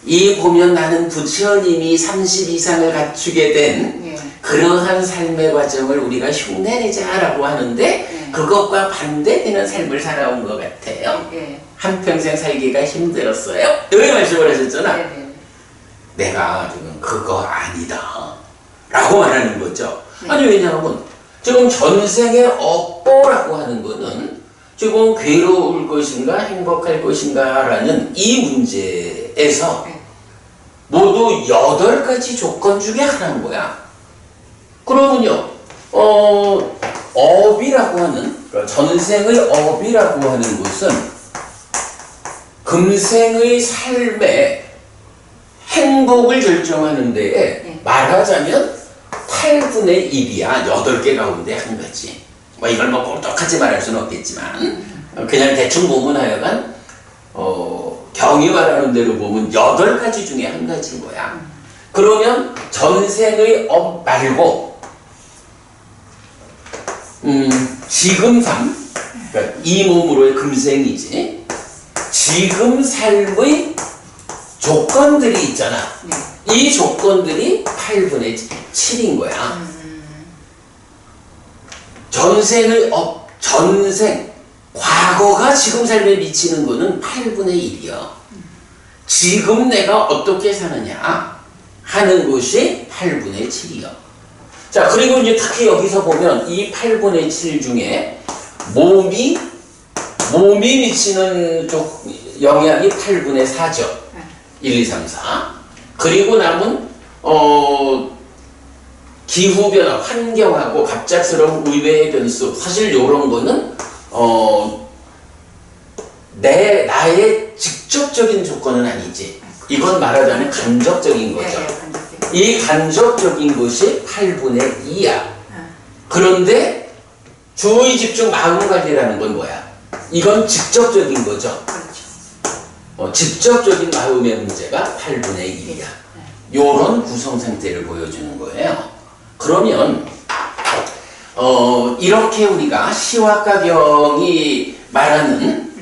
Speaker 1: 이 보면 나는 부처님이 30 이상을 갖추게 된
Speaker 2: 예.
Speaker 1: 그러한 삶의 과정을 우리가 흉내내자라고 하는데 그것과 반대되는 삶을 살아온 것 같아요.
Speaker 2: 예.
Speaker 1: 한평생 살기가 힘들었어요. 이렇게 말씀을 하셨잖아.
Speaker 2: 네.
Speaker 1: 내가 지금 그거 아니다 라고 말하는 거죠.
Speaker 2: 네.
Speaker 1: 아니 왜냐하면 지금 전생의 업보라고 하는 거는 지금 괴로울 것인가 행복할 것인가 라는 이 문제에서
Speaker 2: 네.
Speaker 1: 모두 8가지 조건 중에 하나인 거야. 그러면요 업이라고 하는, 그러니까 전생의 업이라고 하는 것은 금생의 삶의 행복을 결정하는 데에 말하자면 8분의 1이야. 8개 가운데 한 가지. 뭐 이걸 뭐 똑똑하게 말할 수는 없겠지만 그냥 대충 보면 하여간 경이 말하는 대로 보면 8가지 중에 한 가지인 거야. 그러면 전생의 업 말고 지금 삶, 그러니까 이 몸으로의 금생이지, 지금 삶의 조건들이 있잖아.
Speaker 2: 네.
Speaker 1: 이 조건들이 8분의 7인 거야. 전생의 전생, 과거가 지금 삶에 미치는 거는 8분의 1이야. 지금 내가 어떻게 사느냐 하는 것이 8분의 7이야. 자, 그리고 이제 특히 여기서 보면 이 8분의 7 중에 몸이 미치는 쪽 영향이 8분의 4죠. 1, 2, 3, 4. 그리고 남은 기후변화, 환경하고 갑작스러운 의외의 변수, 사실 이런 거는 나의 직접적인 조건은 아니지. 이건 말하자면 간접적인 거죠. 이 간접적인 것이 8분의 2야. 그런데 주의 집중 마음 관리라는 건 뭐야? 이건 직접적인 거죠. 직접적인 마음의 문제가 8분의 1이야. 요런 구성 상태를 보여주는 거예요. 그러면 이렇게 우리가 시화가경이 말하는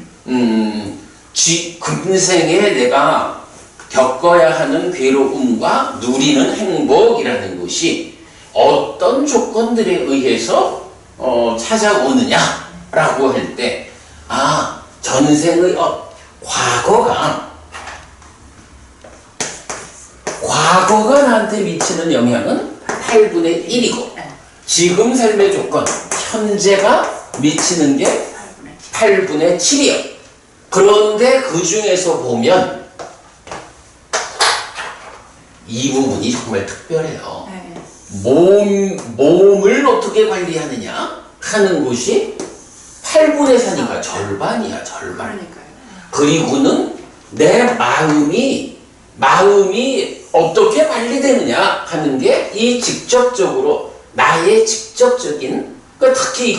Speaker 1: 금생에 내가 겪어야 하는 괴로움과 누리는 행복이라는 것이 어떤 조건들에 의해서 찾아오느냐라고 할 때, 전생의 과거가 나한테 미치는 영향은 8분의 1이고 지금 삶의 조건, 현재가 미치는 게 8분의 7이요. 그런데 그 중에서 보면 이 부분이 정말 특별해요. 몸을 어떻게 관리하느냐 하는 것이 8분의 4니까 절반이야, 절반. 그리고는 내 마음이 어떻게 관리되느냐 하는 게 이 직접적으로 나의 직접적인, 그러니까 특히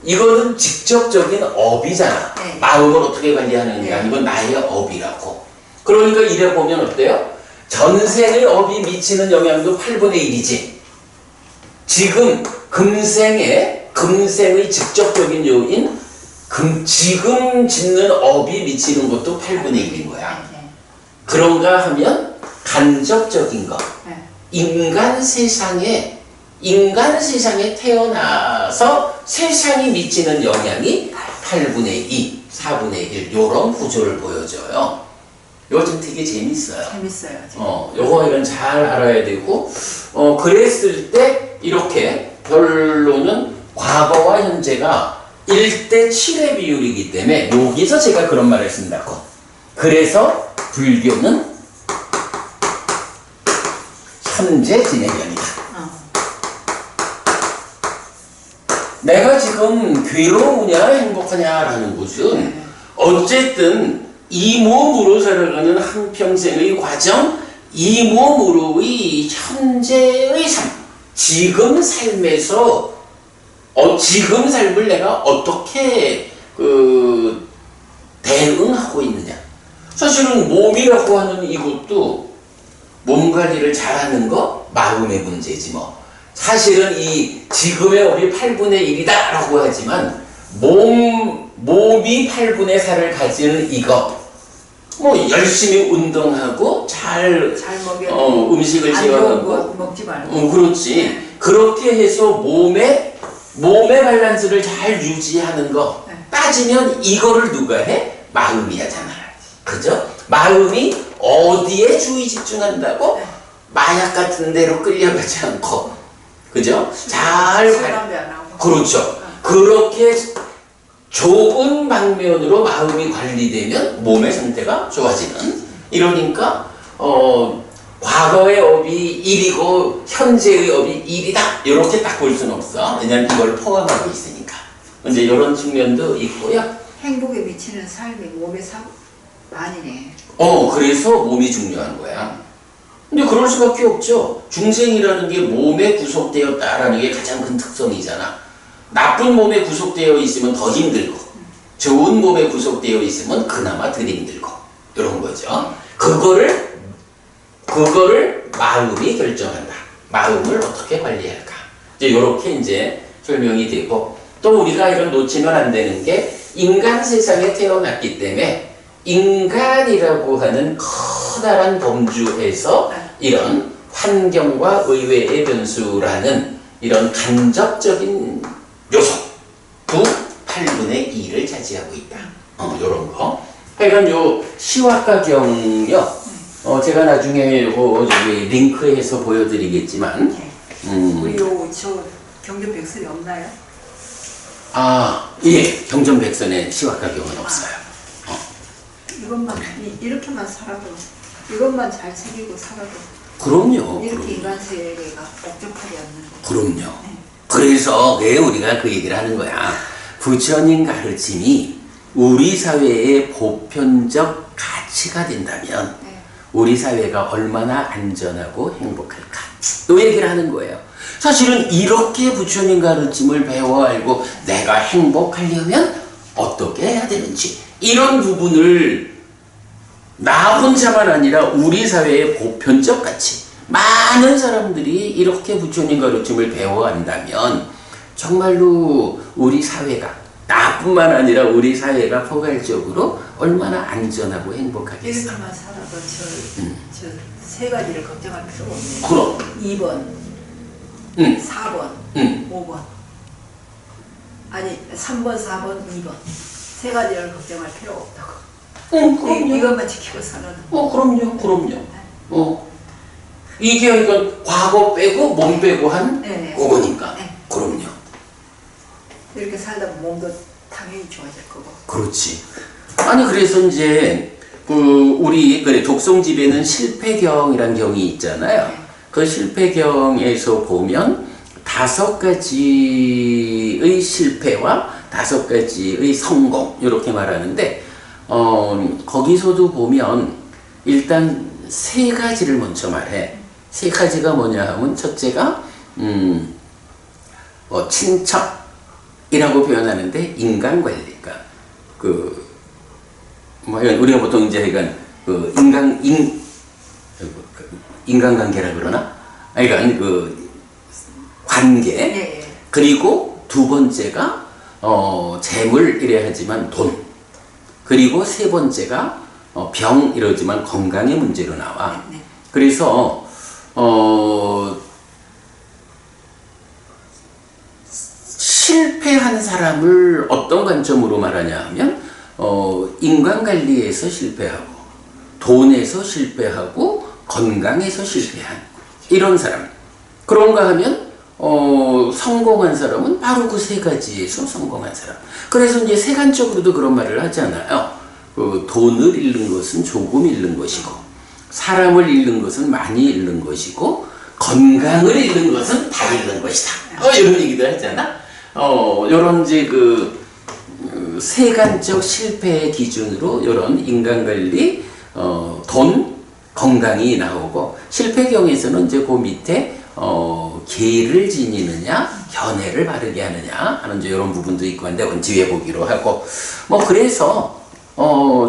Speaker 1: 이거는 직접적인 업이잖아. 마음을 어떻게 관리하느냐, 이건 나의 업이라고. 그러니까 이래 보면 어때요? 전생의 업이 미치는 영향도 8분의 1이지. 지금 금생의 금생의 직접적인 요인, 지금 짓는 업이 미치는 것도 8분의 1인 거야. 그런가 하면 간접적인 것. 인간 세상에 태어나서 세상이 미치는 영향이 8분의 2, 4분의 1 이런 구조를 보여줘요. 이거 좀 되게 재밌어요.
Speaker 2: 재밌어요.
Speaker 1: 요거 이건 잘 알아야 되고, 그랬을 때 이렇게 결론은 과거와 현재가 1대 7의 비율이기 때문에 여기서 제가 그런 말을 쓴다고. 그래서 불교는 현재 진행형이다. 내가 지금 괴로우냐 행복하냐라는 것은 어쨌든 이 몸으로 살아가는 한평생의 과정, 이 몸으로의 현재의 삶, 지금 삶에서 지금 삶을 내가 어떻게 대응하고 있느냐. 사실은 몸이라고 하는 이것도 몸 관리를 잘하는 거 마음의 문제지 뭐. 사실은 이 지금의 업이 8분의 1이다 라고 하지만 몸이 8분의 4를 가지는 이거 뭐 열심히 운동하고 잘
Speaker 2: 먹여
Speaker 1: 음식을 지어가고
Speaker 2: 먹지 말고
Speaker 1: 그렇지. 그렇게 해서 몸의 밸런스를 잘 유지하는 거 따지면 이거를 누가 해? 마음이 하잖아. 그죠? 마음이 어디에 주의 집중한다고? 마약 같은 데로 끌려가지 않고, 그죠? 그렇죠. 그렇게 좋은 방면으로 마음이 관리되면 몸의 상태가 좋아지는. 이러니까 과거의 업이 1이고 현재의 업이 1이다 이렇게 딱 볼 수는 없어. 왜냐면 이걸 포함하고 있으니까. 이제 이런 측면도 있고요.
Speaker 2: 행복에 미치는 삶이 몸의 반이네.
Speaker 1: 그래서 몸이 중요한 거야. 근데 그럴 수밖에 없죠. 중생이라는 게 몸에 구속되었다라는 게 가장 큰 특성이잖아. 나쁜 몸에 구속되어 있으면 더 힘들고, 좋은 몸에 구속되어 있으면 그나마 덜 힘들고, 이런 거죠. 그거를 마음이 결정한다. 마음을 어떻게 관리할까. 이렇게 이제 설명이 되고, 또 우리가 이런 놓치면 안 되는 게 인간 세상에 태어났기 때문에 인간이라고 하는 커다란 범주에서 이런 환경과 의외의 변수라는 이런 간접적인 요소 8분의 2를 차지하고 있다. 요런 거. 하여간 요 시와가경요. 제가 나중에 요거 링크해서 보여드리겠지만
Speaker 2: 우리 저 경전백설이 없나요?
Speaker 1: 예. 경전백선에 시와가경은 없어요.
Speaker 2: 이것만 이렇게만 살아도 이것만 잘 챙기고 살아도
Speaker 1: 그럼요.
Speaker 2: 이렇게 인간 세계가 복잡하지 않는데.
Speaker 1: 그럼요. 그래서 왜 우리가 그 얘기를 하는 거야. 부처님 가르침이 우리 사회의 보편적 가치가 된다면 우리 사회가 얼마나 안전하고 행복할까. 또 얘기를 하는 거예요. 사실은 이렇게 부처님 가르침을 배워 알고 내가 행복하려면 어떻게 해야 되는지 이런 부분을 나 혼자만 아니라 우리 사회의 보편적 가치 많은 사람들이 이렇게 부처님 가르침을 배워한다면 정말로 우리 사회가 나뿐만 아니라 우리 사회가 포괄적으로 얼마나 안전하고 행복하겠어.
Speaker 2: 이렇게만 살아도 저 세 가지를 걱정할 필요가 없네.
Speaker 1: 그럼
Speaker 2: 2번, 4번, 5번 아니 3번, 4번, 2번 세 가지를 걱정할 필요가 없다고.
Speaker 1: 그럼요.
Speaker 2: 이것만 지키고 살아도.
Speaker 1: 그럼요. 이게 그러니까 과거 빼고 몸 빼고 한 그거니까. 그럼요.
Speaker 2: 이렇게 살다 보면 몸도 당연히 좋아질 거고.
Speaker 1: 그렇지. 아니 그래서 이제 우리 독송집에는 실패경이란 경이 있잖아요. 그 실패경에서 보면 5가지의 실패와 5가지의 성공 이렇게 말하는데 거기서도 보면 일단 3가지를 먼저 말해. 3가지가 뭐냐 하면 첫째가 친척이라고 표현하는데 인간관리. 그러니까 우리가 보통 이제 인간관계라 그러나? 그러니까 관계. 그리고 두 번째가 재물 이래 하지만 돈. 그리고 세 번째가 병 이러지만 건강의 문제로 나와.
Speaker 2: 네.
Speaker 1: 그래서 실패한 사람을 어떤 관점으로 말하냐 하면 인간관리에서 실패하고 돈에서 실패하고 건강에서 실패한 이런 사람. 그런가 하면 성공한 사람은 바로 그 세 가지에서 성공한 사람. 그래서 이제 세간적으로도 그런 말을 하잖아요. 돈을 잃는 것은 조금 잃는 것이고, 사람을 잃는 것은 많이 잃는 것이고, 건강을 잃는 것은 다 잃는 것이다. 이런 얘기도 하잖아. 요런 이제 세간적 실패의 기준으로 요런 인간관리, 돈, 건강이 나오고, 실패경에서는 이제 그 밑에 계를 지니느냐, 견해를 바르게 하느냐 하는 이제 이런 부분도 있고 한데 뒤에 보기로 하고 그래서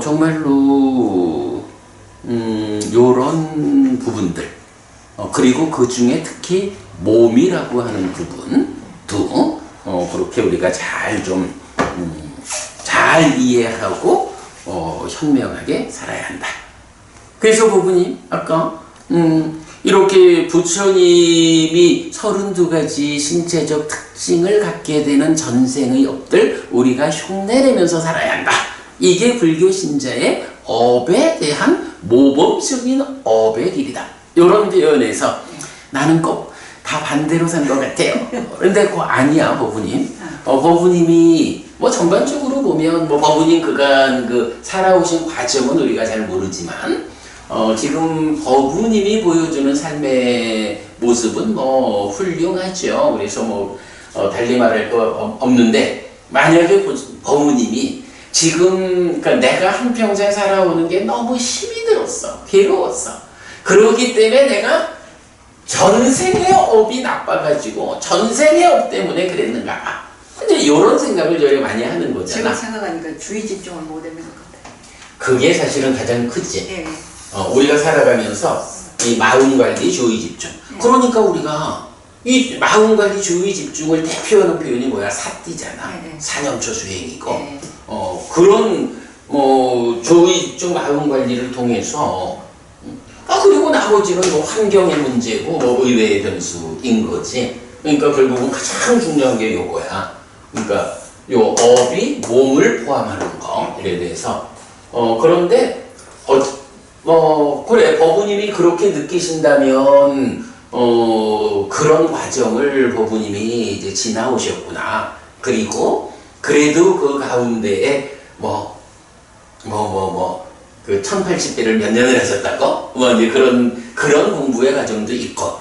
Speaker 1: 정말로 요런 부분들 그리고 그 중에 특히 몸이라고 하는 부분도 그렇게 우리가 잘 좀 잘 이해하고 현명하게 살아야 한다. 그래서 부부님 아까 이렇게 부처님이 32가지 신체적 특징을 갖게 되는 전생의 업들 우리가 흉내내면서 살아야 한다. 이게 불교 신자의 업에 대한 모범적인 업의 길이다. 이런 표현에서 나는 꼭 다 반대로 산 것 같아요. 그런데 그거 아니야, 법부님. 법부님이 전반적으로 보면 법부님 그간 살아오신 과정은 우리가 잘 모르지만 지금 법부님이 보여주는 삶의 모습은 훌륭하죠. 그래서 달리 말할 거 없는데 만약에 법부님이 지금 그러니까 내가 한평생 살아오는 게 너무 힘이 들었어. 괴로웠어. 그러기 때문에 내가 전생의 업이 나빠가지고 전생의 업 때문에 그랬는가. 이제 이런 생각을 저희가 많이 하는 거잖아.
Speaker 2: 지금 생각하니까 주의 집중을 못하는 것 같아요.
Speaker 1: 그게 사실은 가장 크지.
Speaker 2: 예.
Speaker 1: 우리가 살아가면서 이 마음관리, 주의 집중. 그러니까 우리가 이 마음관리, 주의 집중을 대표하는 표현이 뭐야? 사띠잖아. 사념초 수행이고. 그런 주의 집중, 마음관리를 통해서 그리고 나머지는 환경의 문제고 의외의 변수인 거지. 그러니까 결국은 가장 중요한 게 요거야. 그러니까 요 업이 몸을 포함하는 거 이래 대해서 그런데 그래 법부님이 그렇게 느끼신다면 그런 과정을 법부님이 이제 지나오셨구나. 그리고 그래도 그 가운데에 그 1080대를 몇 년을 하셨다고? 이제 그런 공부의 과정도 있고,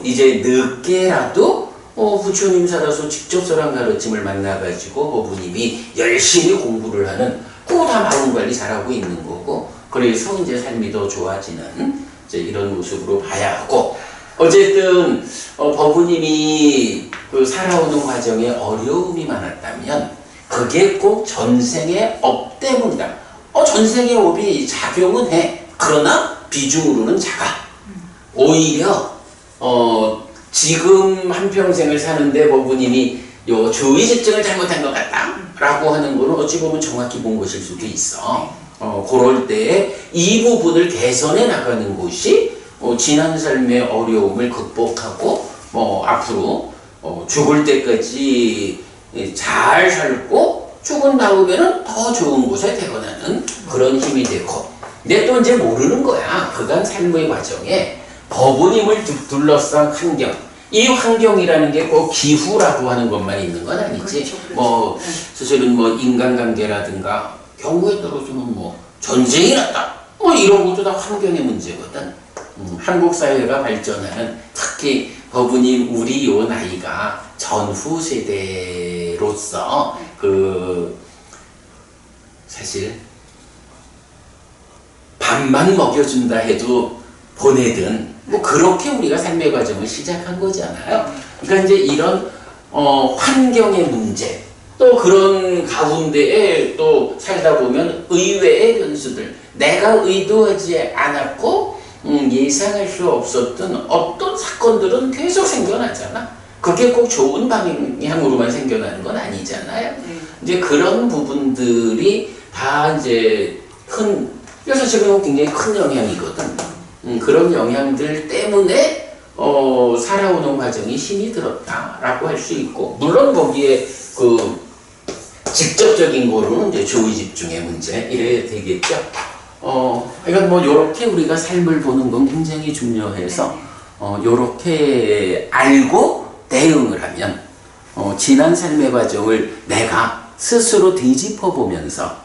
Speaker 1: 이제 늦게라도, 부처님 살아서 직접 저랑 가르침을 만나가지고, 법부님이 열심히 공부를 하는, 그거 다 마음 관리 잘하고 있는 거고, 그래서 이제 삶이 더 좋아지는, 이제 이런 모습으로 봐야 하고, 어쨌든, 법부님이 살아오는 과정에 어려움이 많았다면, 그게 꼭 전생의 업 때문이다. 전생의 업이 작용은 해. 그러나 비중으로는 작아. 오히려 지금 한평생을 사는데 법부님이 요 주의 집중을 잘못한 것 같다 라고 하는 거는 어찌 보면 정확히 본 것일 수도 있어. 그럴 때 이 부분을 개선해 나가는 것이 지난 삶의 어려움을 극복하고 앞으로 죽을 때까지 잘 살고 죽은 다음에는 더 좋은 곳에 태어나는 그런 힘이 되고. 근데 또 이제 모르는 거야. 그간 삶의 과정에 법부님을 둘러싼 환경. 이 환경이라는 게 꼭 기후라고 하는 것만 있는 건 아니지.
Speaker 2: 그렇죠.
Speaker 1: 사실은 인간관계라든가 경우에 따라서는 전쟁이 났다. 이런 것도 다 환경의 문제거든. 한국 사회가 발전하는 특히 법부님 우리 요 나이가 전후 세대로서 사실 밥만 먹여준다 해도 보내든 그렇게 우리가 삶의 과정을 시작한 거잖아요. 그러니까 이제 이런 환경의 문제 또 그런 가운데에 또 살다 보면 의외의 변수들 내가 의도하지 않았고 예상할 수 없었던 어떤 사건들은 계속 생겨나잖아. 그게 꼭 좋은 방향으로만 생겨나는 건 아니잖아요. 이제 그런 부분들이 다 이제 그래서 지금 굉장히 큰 영향이거든. 그런 영향들 때문에 살아오는 과정이 힘이 들었다라고 할 수 있고, 물론 거기에 그 직접적인 거로는 이제 주의 집중의 문제 이래야 되겠죠. 이건 뭐 요렇게 우리가 삶을 보는 건 굉장히 중요해서 요렇게 알고 대응을 하면 지난 삶의 과정을 내가 스스로 되짚어 보면서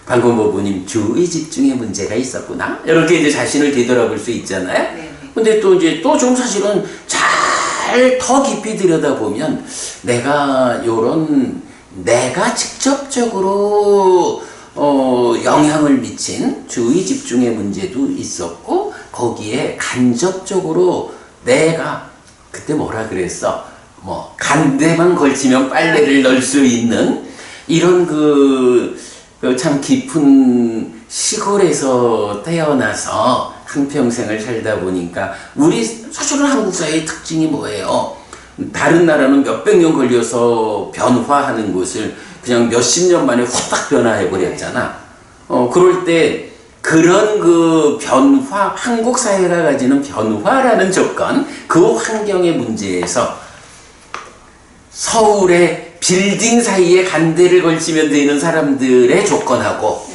Speaker 1: 방금 보부님 주의 집중의 문제가 있었구나 이렇게 이제 자신을 되돌아볼 수 있잖아요. 근데 또 이제 또 좀 사실은 잘 더 깊이 들여다보면 내가 직접적으로 영향을 미친 주의 집중의 문제도 있었고, 거기에 간접적으로 내가 그때 뭐라 그랬어? 뭐 간대만 걸치면 빨래를 널 수 있는 이런 참 깊은 시골에서 태어나서 한평생을 살다 보니까 우리 사실은 한국 사회의 특징이 뭐예요? 다른 나라는 몇백 년 걸려서 변화하는 것을 그냥 몇십 년 만에 후딱 변화해버렸잖아. 그럴 때 그런 그 변화, 한국 사회가 가지는 변화라는 조건, 그 환경의 문제에서 서울의 빌딩 사이에 간대를 걸치면 되는 사람들의 조건하고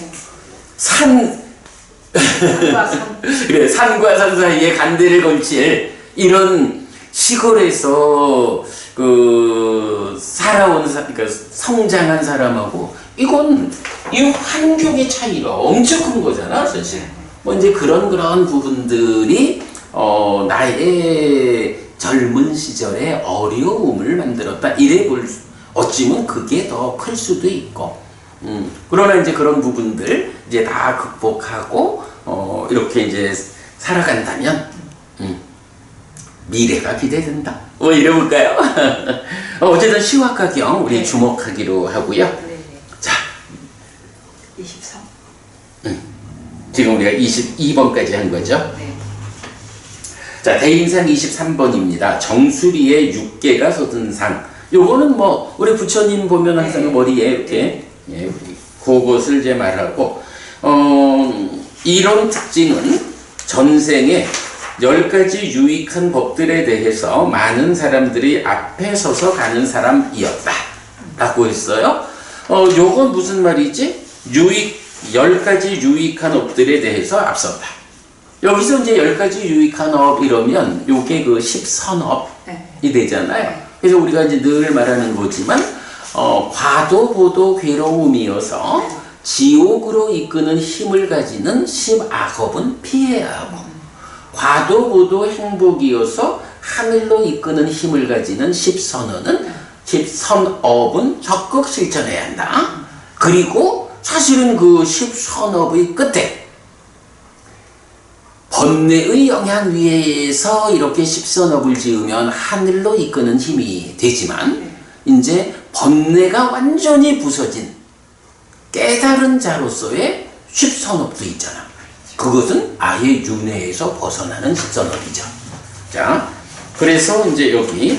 Speaker 1: 그래, 산과 산 사이에 간대를 걸칠 이런 시골에서 살아온 그러니까 성장한 사람하고 이건 이 환경의 차이가 엄청 큰 거잖아, 사실. 뭐 이제 그런 부분들이 나의 젊은 시절의 어려움을 만들었다. 이래 어찌면 그게 더 클 수도 있고. 그러나 이제 그런 부분들 이제 다 극복하고 이렇게 이제 살아간다면 미래가 기대된다. 뭐 이래볼까요? 어쨌든 시화가경 우리 주목하기로 하고요. 자,
Speaker 2: 23.
Speaker 1: 지금 우리가 22번까지 한 거죠. 자, 대인상 23번입니다. 정수리에 육개가 솟은 상. 요거는 뭐 우리 부처님 보면 항상 머리에 이렇게 그것을 이제 말하고, 이런 특징은 전생에 10가지 유익한 법들에 대해서 많은 사람들이 앞에 서서 가는 사람이었다 라고 했어요. 요건 무슨 말이지? 10가지 유익한 업들에 대해서 앞섰다. 여기서 이제 10가지 유익한 업 이러면 요게 그 10선업이 되잖아요. 그래서 우리가 이제 늘 말하는 거지만 과도 보도 괴로움이어서 지옥으로 이끄는 힘을 가지는 10악업은 피해야 하고, 과도 보도 행복이어서 하늘로 이끄는 힘을 가지는 10선업은 적극 실천해야 한다. 그리고 사실은 그 10선업의 끝에 번뇌의 영향 위에서 이렇게 10선업을 지으면 하늘로 이끄는 힘이 되지만, 이제 번뇌가 완전히 부서진 깨달은 자로서의 10선업도 있잖아. 그것은 아예 윤회에서 벗어나는 10선업이죠. 자, 그래서 이제 여기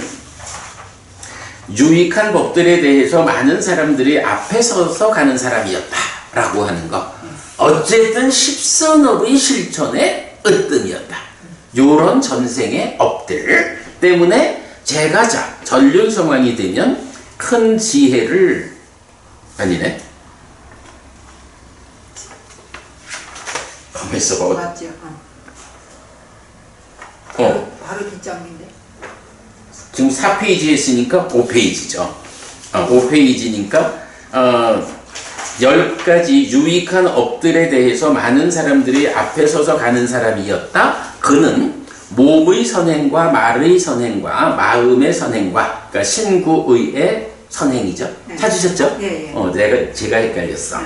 Speaker 1: 유익한 법들에 대해서 많은 사람들이 앞에 서서 가는 사람이었다 라고 하는 거. 어쨌든 10선업의 실천의 으뜸이었다. 요런 전생의 업들 때문에 제가 전륜성왕이 되면 큰 지혜를 아니네. 가만 있어봐.
Speaker 2: 맞죠. 바로 뒷장인데.
Speaker 1: 지금 4페이지 했으니까 5페이지죠. 5페이지니까 10가지 유익한 업들에 대해서 많은 사람들이 앞에 서서 가는 사람이었다. 그는 몸의 선행과 말의 선행과 마음의 선행과, 그러니까 신구의의 선행이죠. 찾으셨죠? 제가 헷갈렸어.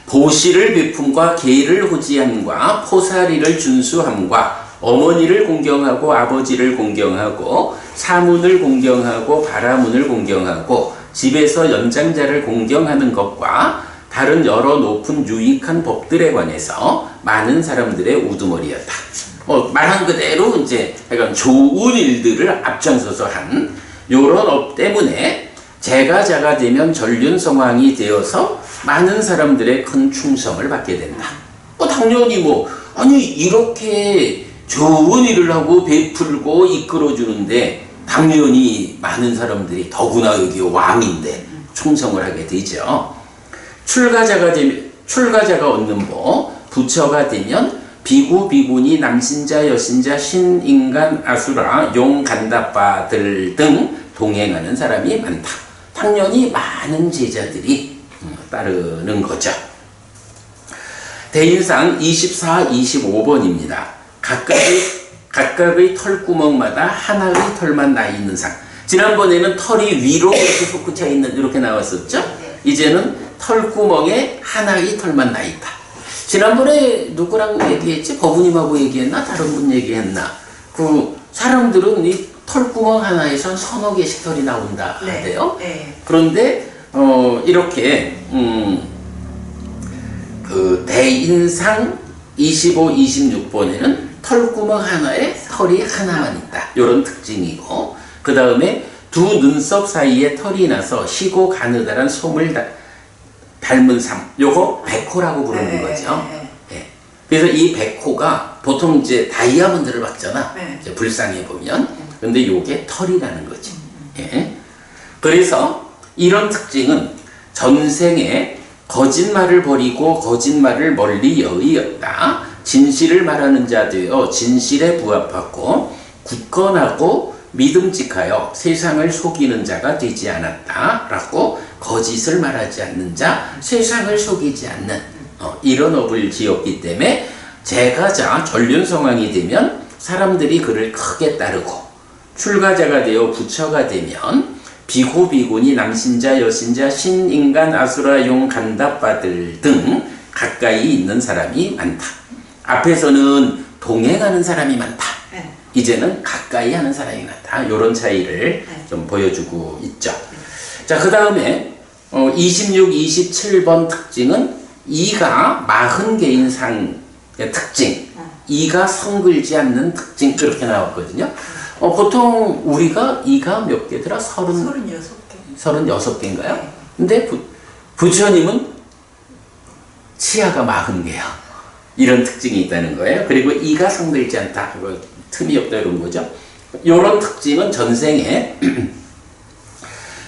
Speaker 1: 보시를 베품과 계를 호지함과 포사리를 준수함과 어머니를 공경하고 아버지를 공경하고 사문을 공경하고 바라문을 공경하고 집에서 연장자를 공경하는 것과 다른 여러 높은 유익한 법들에 관해서 많은 사람들의 우두머리였다. 말한 그대로 이제 약간 좋은 일들을 앞장서서 한 요런 업 때문에 제가자가 되면 전륜성왕이 되어서 많은 사람들의 큰 충성을 받게 된다. 당연히 아니 이렇게 좋은 일을 하고 베풀고 이끌어주는데 당연히 많은 사람들이 더구나 여기 왕인데 충성을 하게 되죠. 출가자가 얻는 복, 부처가 되면 비구, 비구니, 남신자, 여신자, 신인간, 아수라, 용, 간다빠들 등 동행하는 사람이 많다. 당연히 많은 제자들이 따르는 거죠. 대인상 24, 25번입니다. 각각의 털구멍마다 하나의 털만 나 있는 상. 지난번에는 털이 위로 이렇게 솟구쳐 있는 이렇게 나왔었죠. 이제는 털구멍에 하나의 털만 나 있다. 지난번에 누구랑 얘기했지? 버부님하고 얘기했나? 다른 분 얘기했나? 사람들은 이 털구멍 하나에선 서너 개씩 털이 나온다 하대요.
Speaker 2: 네.
Speaker 1: 그런데 이렇게 대인상 25, 26번에는 털구멍 하나에 털이 하나만 있다. 이런 특징이고, 그 다음에 두 눈썹 사이에 털이 나서 희고 가느다란 솜을 닮은 상. 요거 백호라고 부르는 거죠. 네. 그래서 이 백호가 보통 이제 다이아몬드를 박잖아. 이제 불상에 보면. 근데 요게 털이라는 거지. 예. 그래서 이런 특징은 전생에 거짓말을 버리고 거짓말을 멀리 여의었다. 진실을 말하는 자 되어 진실에 부합하고 굳건하고 믿음직하여 세상을 속이는 자가 되지 않았다. 라고 거짓을 말하지 않는 자, 세상을 속이지 않는 이런 업을 지었기 때문에 제가자 전륜성왕이 되면 사람들이 그를 크게 따르고, 출가자가 되어 부처가 되면 비고, 비구니, 남신자, 여신자, 신인간, 아수라, 용, 간다빠들 등 가까이 있는 사람이 많다. 앞에서는 동행하는 사람이 많다. 이제는 가까이 하는 사람이 많다. 이런 차이를 좀 보여주고 있죠. 자, 그 다음에 26, 27번 특징은 이가 40개인 상의 특징, 이가 성글지 않는 특징, 그렇게 나왔거든요. 보통 우리가 이가 몇 개더라?
Speaker 2: 36개.
Speaker 1: 36개인가요?
Speaker 2: 네.
Speaker 1: 근데 부처님은 치아가 40개야. 이런 특징이 있다는 거예요. 그리고 이가 성글지 않다. 틈이 없다 이런 거죠. 이런 특징은 전생에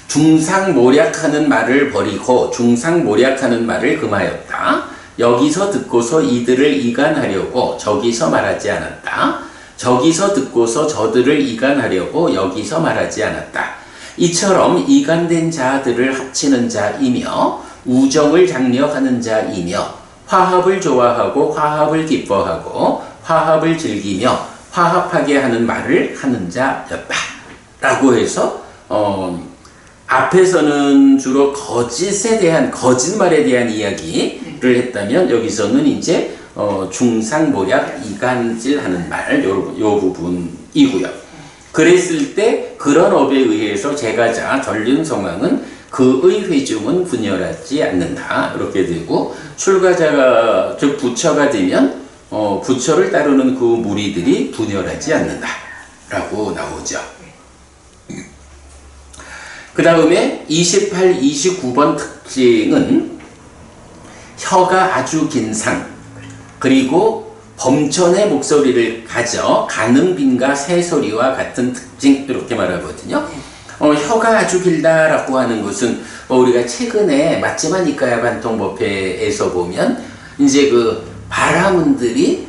Speaker 1: 중상모략하는 말을 버리고 중상모략하는 말을 금하였다. 여기서 듣고서 이들을 이간하려고 저기서 말하지 않았다. 저기서 듣고서 저들을 이간하려고 여기서 말하지 않았다. 이처럼 이간된 자들을 합치는 자이며 우정을 장려하는 자이며 화합을 좋아하고 화합을 기뻐하고 화합을 즐기며 화합하게 하는 말을 하는 자였다. 라고 해서 앞에서는 주로 거짓에 대한, 거짓말에 대한 이야기를 했다면 여기서는 이제 중상모략, 이간질하는 말, 요 부분이고요. 그랬을 때 그런 업에 의해서 제가자 전륜성왕은 그의 회중은 분열하지 않는다. 이렇게 되고, 출가자가 즉 부처가 되면 부처를 따르는 그 무리들이 분열하지 않는다. 라고 나오죠. 그 다음에 28, 29번 특징은 혀가 아주 긴 상, 그리고 범천의 목소리를 가져 가능빈과 새소리와 같은 특징, 이렇게 말하거든요. 혀가 아주 길다라고 하는 것은 우리가 최근에 맞지만 이까야 반통법회에서 보면 이제 그 바라문들이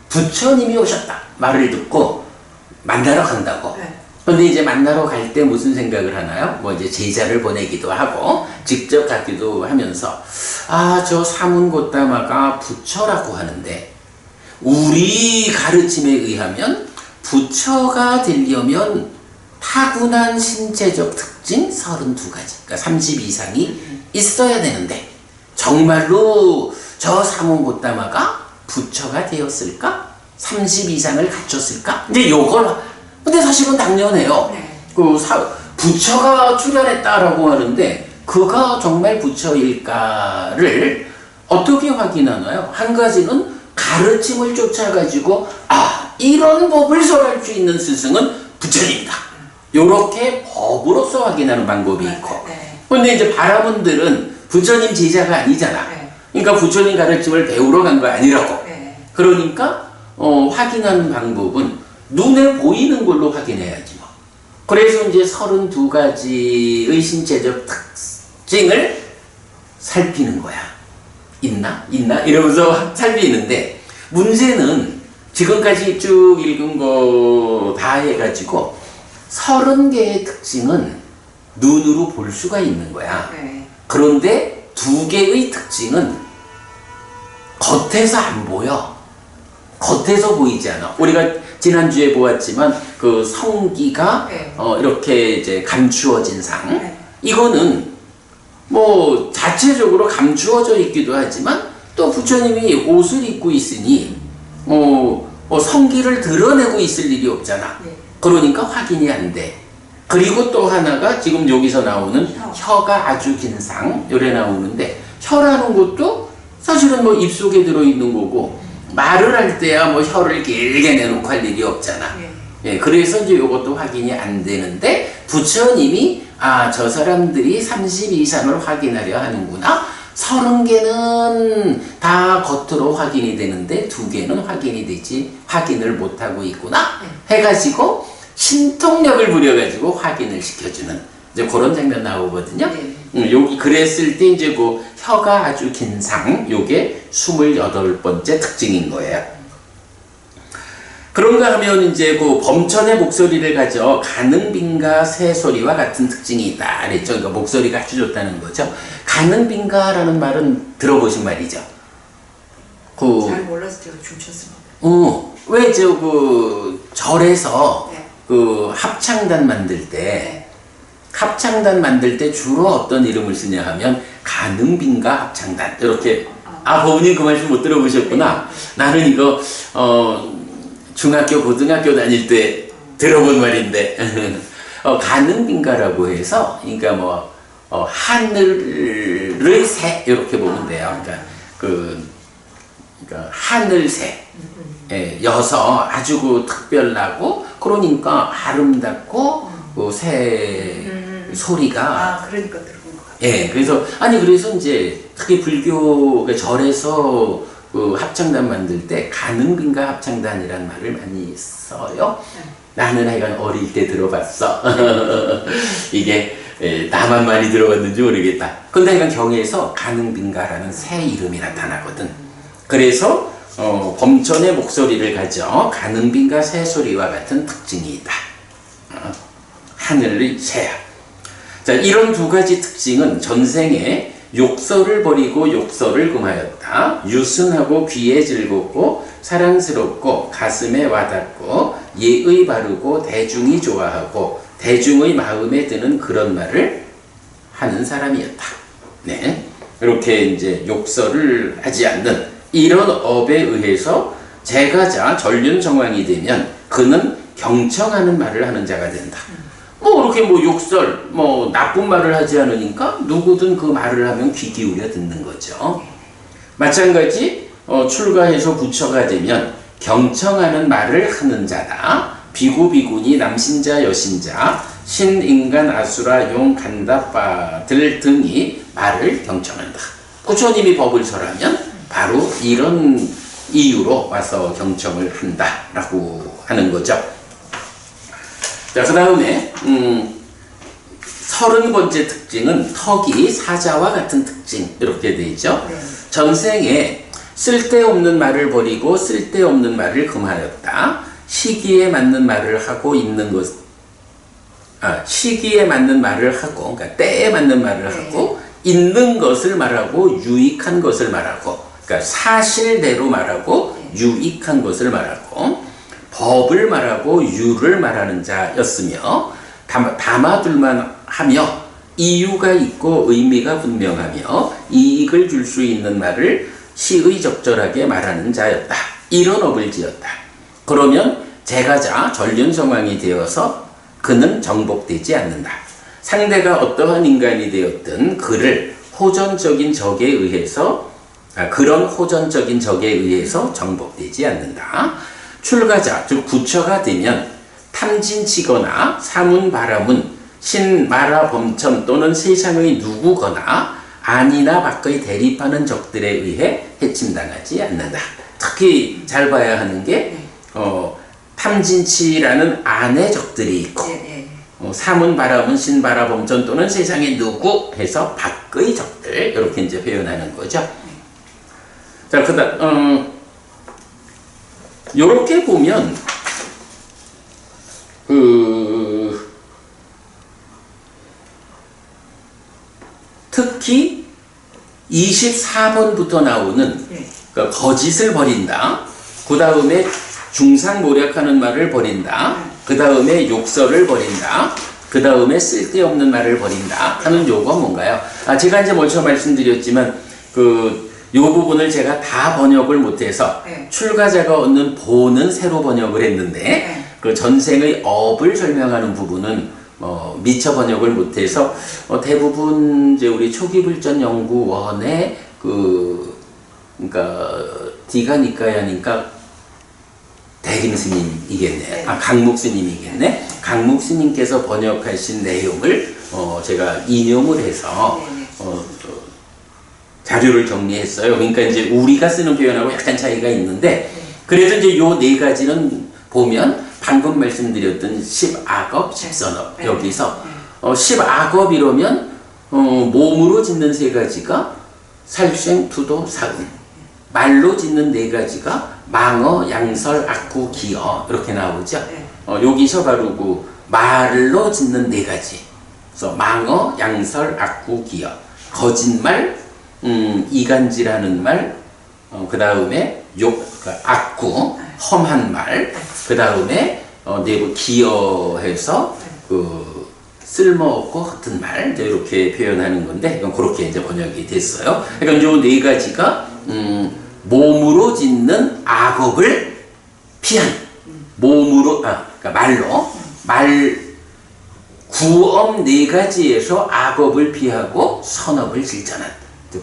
Speaker 1: 부처님이 오셨다 말을 듣고 만나러 간다고. 그런데 이제 만나러 갈 때 무슨 생각을 하나요? 이제 제자를 보내기도 하고 직접 가기도 하면서 저 사문고따마가 부처라고 하는데 우리 가르침에 의하면 부처가 되려면 타고난 신체적 특징 32가지, 그러니까 30 이상이 있어야 되는데 정말로 저 사문고따마가 부처가 되었을까? 30 이상을 갖췄을까? 이제 요걸, 근데 사실은 당연해요. 부처가 출현했다라고 하는데 그가 정말 부처일까를 어떻게 확인하나요? 한 가지는 가르침을 쫓아가지고 이런 법을 설할 수 있는 스승은 부처님이다. 요렇게 법으로서 확인하는 방법이 있고 근데 이제 바라문들은 부처님 제자가 아니잖아. 그러니까 부처님 가르침을 배우러 간 거 아니라고. 그러니까 확인하는 방법은 눈에 보이는 걸로 확인해야지 뭐. 그래서 이제 32가지의 신체적 특징을 살피는 거야. 있나? 이러면서 살피는데 문제는 지금까지 쭉 읽은 거 다 해가지고 30개의 특징은 눈으로 볼 수가 있는 거야. 그런데 2개의 특징은 겉에서 안 보여. 겉에서 보이지 않아. 우리가 지난주에 보았지만 그 성기가 이렇게 이제 감추어진 상. 이거는 뭐 자체적으로 감추어져 있기도 하지만 또 부처님이 옷을 입고 있으니 성기를 드러내고 있을 일이 없잖아. 그러니까 확인이 안 돼. 그리고 또 하나가 지금 여기서 나오는 혀가 아주 긴 상, 요래 나오는데 혀라는 것도 사실은 뭐 입속에 들어있는 거고 말을 할 때야 뭐 혀를 길게 내놓고 할 일이 없잖아. 그래서 이제 요것도 확인이 안 되는데 부처님이 저 사람들이 30 이상을 확인하려 하는구나. 30개는 다 겉으로 확인이 되는데 2개는 확인을 못하고 있구나. 해가지고 신통력을 부려가지고 확인을 시켜주는 이제 그런 장면 나오거든요. 여기 그랬을 때 이제 그 혀가 아주 긴 상, 요게 28번째 특징인 거예요. 그런가 하면 이제 그 범천의 목소리를 가져 가능빈가 새소리와 같은 특징이 있다 그랬죠. 그러니까 목소리가 아주 좋다는 거죠. 가능빈가라는 말은 들어보신 말이죠.
Speaker 2: 잘 몰라서 제가 춤췄습니다.
Speaker 1: 왜 그 절에서 그 합창단 만들 때 주로 어떤 이름을 쓰냐 하면 가능빈가 합창단 이렇게. 법원님 그 말씀 못 들어보셨구나. 나는 이거 중학교 고등학교 다닐 때 들어본 말인데 가능빈가라고 해서 그러니까 뭐 하늘의 새 이렇게 보면 돼요. 그러니까 하늘새 여서 아주 그 특별하고 그러니까 아름답고 그 새 소리가
Speaker 2: 그러니까 들어본 것 같아요.
Speaker 1: 그래서 이제 특히 불교 절에서 그 합창단 만들 때 가능빈가 합창단이라는 말을 많이 써요. 나는 하여간 어릴 때 들어봤어. 이게 나만 많이 들어봤는지 모르겠다. 근데 하여간 경에서 가능빈가라는 새 이름이 나타나거든. 그래서 범천의 목소리를 가져 가능빈가 새소리와 같은 특징이 있다. 하늘의 새야. 자, 이런 2가지 특징은 전생에 욕설을 버리고 욕설을 금하였다. 유순하고 귀에 즐겁고 사랑스럽고 가슴에 와닿고 예의 바르고 대중이 좋아하고 대중의 마음에 드는 그런 말을 하는 사람이었다. 이렇게 이제 욕설을 하지 않는 이런 업에 의해서 제가자 전륜정왕이 되면 그는 경청하는 말을 하는 자가 된다. 그렇게 욕설, 나쁜 말을 하지 않으니까 누구든 그 말을 하면 귀 기울여 듣는 거죠. 마찬가지, 출가해서 부처가 되면 경청하는 말을 하는 자다. 비구, 비구니, 남신자, 여신자, 신, 인간, 아수라, 용, 간다빠들 등이 말을 경청한다. 부처님이 법을 설하면 바로 이런 이유로 와서 경청을 한다라고 하는 거죠. 자, 그 다음에 30번째 특징은 턱이 사자와 같은 특징 이렇게 되어 있죠. 전생에 쓸데없는 말을 버리고 쓸데없는 말을 금하였다. 시기에 맞는 말을 하고 있는 것, 시기에 맞는 말을 하고, 그러니까 때에 맞는 말을 하고 있는 것을 말하고 유익한 것을 말하고, 그러니까 사실대로 말하고 유익한 것을 말하고 법을 말하고 유를 말하는 자였으며 담아둘만 하며 이유가 있고 의미가 분명하며 이익을 줄 수 있는 말을 시의적절하게 말하는 자였다. 이런 업을 지었다. 그러면 제가자 전륜성왕이 되어서 그는 정복되지 않는다. 상대가 어떠한 인간이 되었든 그를 호전적인 적에 의해서 그런 호전적인 적에 의해서 정복되지 않는다. 출가자, 즉 부처가 되면 탐진치거나 사문바라문, 신마라 범천 또는 세상의 누구거나 안이나 밖의 대립하는 적들에 의해 해침당하지 않는다. 특히 잘 봐야 하는 게 탐진치라는 안의 적들이 있고 사문바라문, 신바라범천 또는 세상의 누구 해서 밖의 적들 이렇게 이제 표현하는 거죠. 자, 요렇게 보면 특히 24번부터 나오는 그러니까 거짓을 버린다. 그 다음에 중상모략하는 말을 버린다. 그 다음에 욕설을 버린다. 그 다음에 쓸데없는 말을 버린다 하는 요거 뭔가요? 제가 이제 먼저 말씀드렸지만 요 부분을 제가 다 번역을 못해서 출가자가 얻는 보는 새로 번역을 했는데 그 전생의 업을 설명하는 부분은 미처 번역을 못해서 대부분 이제 우리 초기불전 연구원의 그러니까 디가니까야니까 대림 스님이겠네. 강목 스님이겠네. 강목 스님께서 번역하신 내용을 제가 인용을 해서 자료를 정리했어요. 그러니까 이제 우리가 쓰는 표현하고 약간 차이가 있는데 그래서 이제 요 네 가지는 보면 방금 말씀드렸던 10악업, 10선업 여기서 10악업 이러면 몸으로 짓는 세 가지가 살생, 투도, 사음 말로 짓는 네 가지가 망어, 양설, 악구, 기어 이렇게 나오죠. 여기서 바로 그 말로 짓는 네 가지. 그래서 망어, 양설, 악구, 기어. 거짓말, 이간질하는 말, 그 다음에 악구, 험한 말, 그 다음에 내부 기어해서 쓸모없고 허튼 말 이렇게 표현하는 건데 이건 그렇게 이제 번역이 됐어요. 그러니까 요 네 가지가 몸으로 짓는 악업을 피한 몸으로 그러니까 말 구엄 네 가지에서 악업을 피하고 선업을 실천한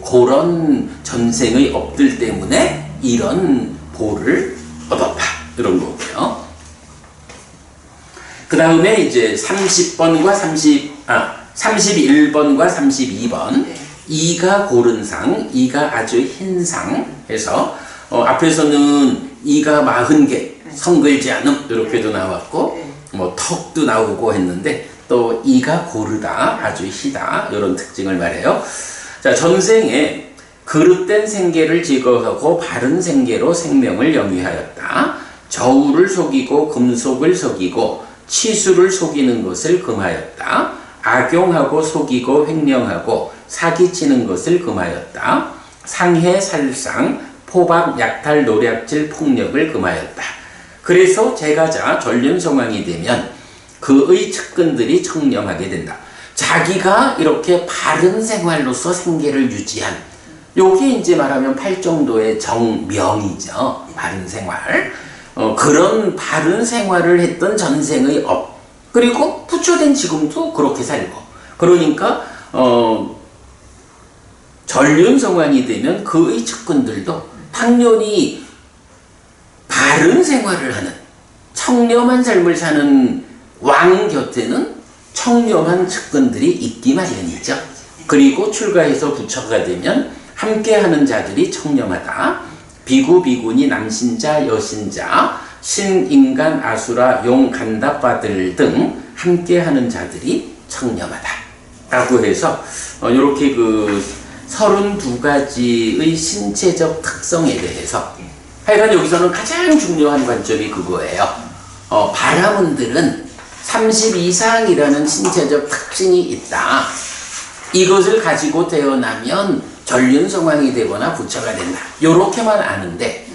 Speaker 1: 그런 전생의 업들 때문에 이런 보를 얻었다 이런 거고요. 그 다음에 이제 30번과 31번과 32번 이가 고른 상, 이가 아주 흰 상 해서 앞에서는 이가 40개, 성글지 않음 이렇게도 나왔고 뭐 턱도 나오고 했는데 또 이가 고르다, 아주 희다 이런 특징을 말해요. 자, 전생에 그릇된 생계를 제거하고 바른 생계로 생명을 영위하였다. 저울을 속이고 금속을 속이고 치수를 속이는 것을 금하였다. 악용하고 속이고 횡령하고 사기치는 것을 금하였다. 상해, 살상, 포박, 약탈, 노략질, 폭력을 금하였다. 그래서 제가자 전륜성왕이 되면 그의 측근들이 청렴하게 된다. 자기가 이렇게 바른 생활로서 생계를 유지한 요게 이제 말하면 팔정도의 정명이죠. 바른 생활. 그런 바른 생활을 했던 전생의 업. 그리고 부처된 지금도 그렇게 살고. 그러니까 전륜성왕이 되면 그의 측근들도 당연히 바른 생활을 하는 청렴한 삶을 사는 왕 곁에는 청렴한 측근들이 있기 마련이죠. 그리고 출가해서 부처가 되면 함께하는 자들이 청렴하다. 비구, 비구니, 남신자, 여신자, 신인간, 아수라, 용, 간답바들 등 함께하는 자들이 청렴하다 라고 해서 이렇게 32가지의 신체적 특성에 대해서 하여간 여기서는 가장 중요한 관점이 그거예요. 바라문들은 30 이상이라는 신체적 특징이 있다. 이것을 가지고 태어나면 전륜성왕이 되거나 부처가 된다. 요렇게만 아는데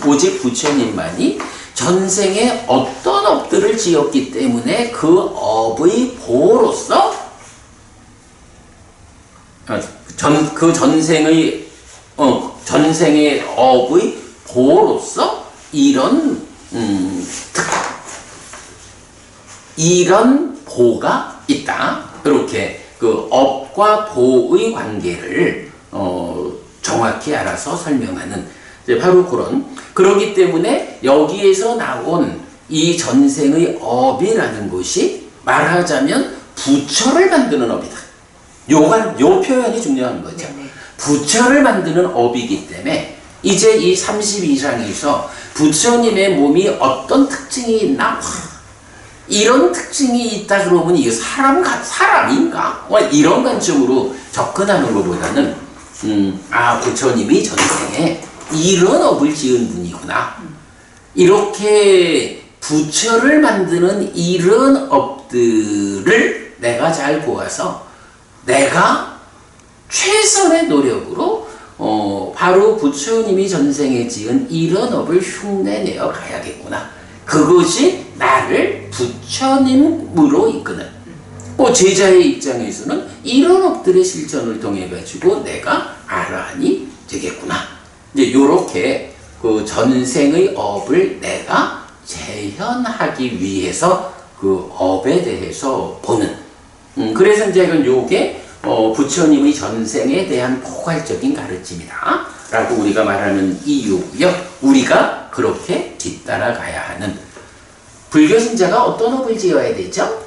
Speaker 1: 오직 부처님만이 전생에 어떤 업들을 지었기 때문에 그 업의 보로서 전생의 업의 보로서 이런 보가 있다. 이렇게 업과 보의 관계를 정확히 알아서 설명하는 이제 바로 그러기 때문에 여기에서 나온 이 전생의 업이라는 것이 말하자면 부처를 만드는 업이다. 요 표현이 중요한 거죠.
Speaker 2: 네네.
Speaker 1: 부처를 만드는 업이기 때문에 이제 이 32상에서 부처님의 몸이 어떤 특징이 있나? 이런 특징이 있다 그러면 이게 사람인가? 이런 관점으로 접근하는 것보다는 부처님이 전생에 이런 업을 지은 분이구나. 이렇게 부처를 만드는 이런 업들을 내가 잘 보아서 내가 최선의 노력으로 바로 부처님이 전생에 지은 이런 업을 흉내내어 가야겠구나. 그것이 나를 부처님으로 이끄는 제자의 입장에서는 이런 업들의 실천을 통해 가지고 내가 아라한이 되겠구나. 이제 요렇게 그 전생의 업을 내가 재현하기 위해서 그 업에 대해서 보는 그래서 이제 요게 부처님의 전생에 대한 포괄적인 가르침이다 라고 우리가 말하는 이유고요. 우리가 그렇게 뒤따라가야 하는 불교 신자가 어떤 업을 지어야 되죠?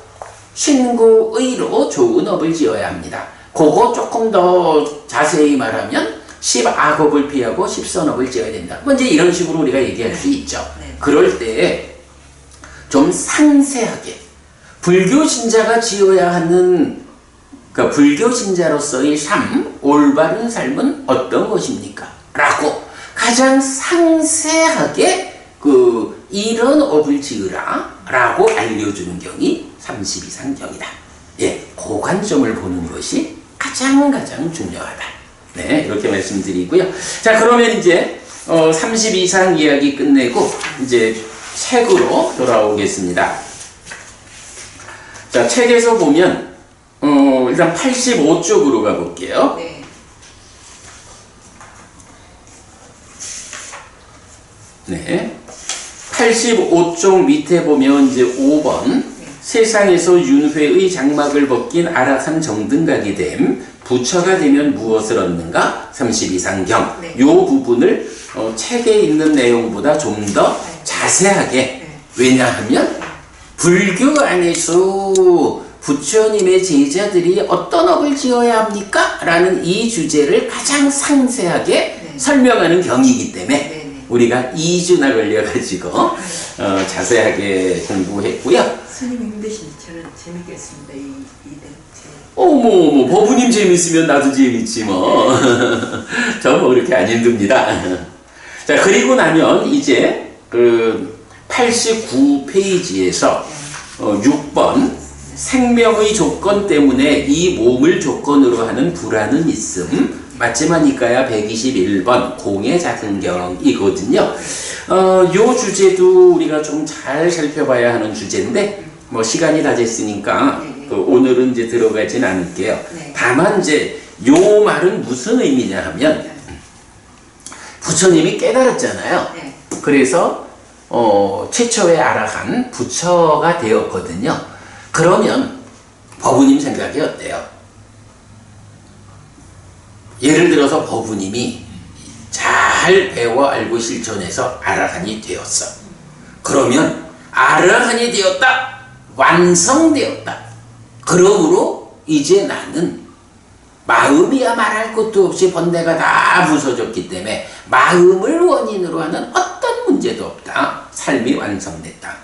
Speaker 1: 신구의로 좋은 업을 지어야 합니다. 그거 조금 더 자세히 말하면 10악업을 피하고 10선업을 지어야 된다. 이제 이런 식으로 우리가 얘기할 수 있죠.
Speaker 2: 네.
Speaker 1: 그럴 때 좀 상세하게 불교 신자가 지어야 하는 그러니까 불교 신자로서의 삶, 올바른 삶은 어떤 것입니까? 라고 가장 상세하게 이런 업을 지으라 라고 알려주는 경이 32상경이다. 예, 그 관점을 보는 것이 가장 중요하다. 네, 이렇게 말씀드리고요. 자, 그러면 이제 32상 이야기 끝내고 이제 책으로 돌아오겠습니다. 자, 책에서 보면 일단 85쪽으로 가볼게요.
Speaker 2: 네.
Speaker 1: 네. 85쪽 밑에 보면 이제 5번 세상에서 윤회의 장막을 벗긴 아라한 정등각이 됨 부처가 되면 무엇을 얻는가? 32상경.
Speaker 2: 네.
Speaker 1: 요 부분을 책에 있는 내용보다 좀 더 자세하게 왜냐하면 불교 안에서 부처님의 제자들이 어떤 업을 지어야 합니까? 라는 이 주제를 가장 상세하게 설명하는 경이기 때문에 우리가 2주나 걸려가지고 자세하게 공부했고요.
Speaker 2: 스님이 힘드신데 저는 재밌게 했습니다. 이 책.
Speaker 1: 어머 법부님 재밌으면 나도 재밌지 뭐. 저 뭐 그렇게 안 힘듭니다. 자, 그리고 나면 이제 89페이지에서 6번 생명의 조건 때문에 이 몸을 조건으로 하는 불안은 있음 맞지마니까야 121번 공의 작은경이거든요. 요 주제도 우리가 좀 잘 살펴봐야 하는 주제인데 뭐 시간이 다 됐으니까 오늘은 이제 들어가진 않을게요. 다만 이제 요 말은 무슨 의미냐 하면 부처님이 깨달았잖아요. 그래서 최초의 아라한 부처가 되었거든요. 그러면 법부님 생각이 어때요? 예를 들어서 법부님이 잘 배워 알고 실천해서 아라한이 되었어. 그러면 아라한이 되었다. 완성되었다. 그러므로 이제 나는 마음이야 말할 것도 없이 번뇌가 다 부서졌기 때문에 마음을 원인으로 하는 어떤 문제도 없다. 삶이 완성됐다.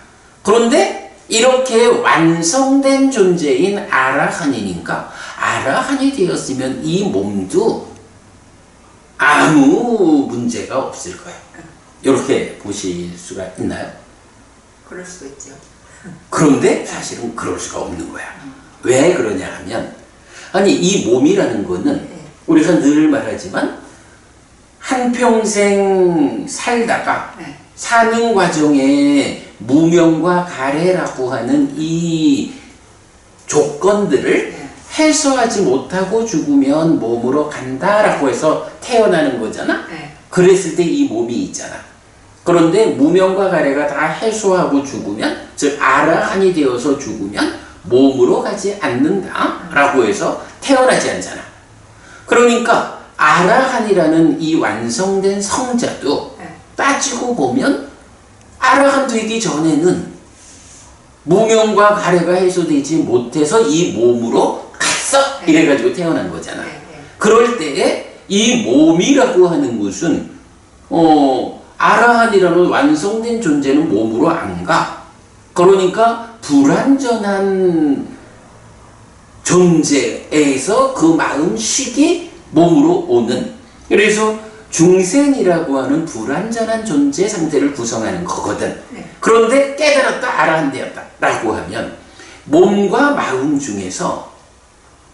Speaker 1: 그런데 이렇게 완성된 존재인 아라한이니까 아라한이 되었으면 이 몸도 아무 문제가 없을 거예요. 이렇게 보실 수가 있나요?
Speaker 2: 그럴 수도 있죠.
Speaker 1: 그런데 사실은 그럴 수가 없는 거야. 왜 그러냐 하면 아니 이 몸이라는 거는 우리가 늘 말하지만 한평생 살다가 사는 과정에 무명과 가래라고 하는 이 조건들을 해소하지 못하고 죽으면 몸으로 간다라고 해서 태어나는 거잖아. 그랬을 때 이 몸이 있잖아. 그런데 무명과 가래가 다 해소하고 죽으면 즉 아라한이 되어서 죽으면 몸으로 가지 않는다라고 해서 태어나지 않잖아. 그러니까 아라한이라는 이 완성된 성자도
Speaker 2: 네.
Speaker 1: 따지고 보면 아라한 되기 전에는 무명과 가래가 해소되지 못해서 이 몸으로 갔어! 이래가지고 태어난 거잖아. 그럴 때에 이 몸이라고 하는 것은 아라한이라는 완성된 존재는 몸으로 안 가. 그러니까 불완전한 존재에서 그 마음식이 몸으로 오는, 그래서 중생이라고 하는 불완전한 존재 상태를 구성하는 거거든. 그런데 깨달았다, 아라한 되었다 라고 하면 몸과 마음 중에서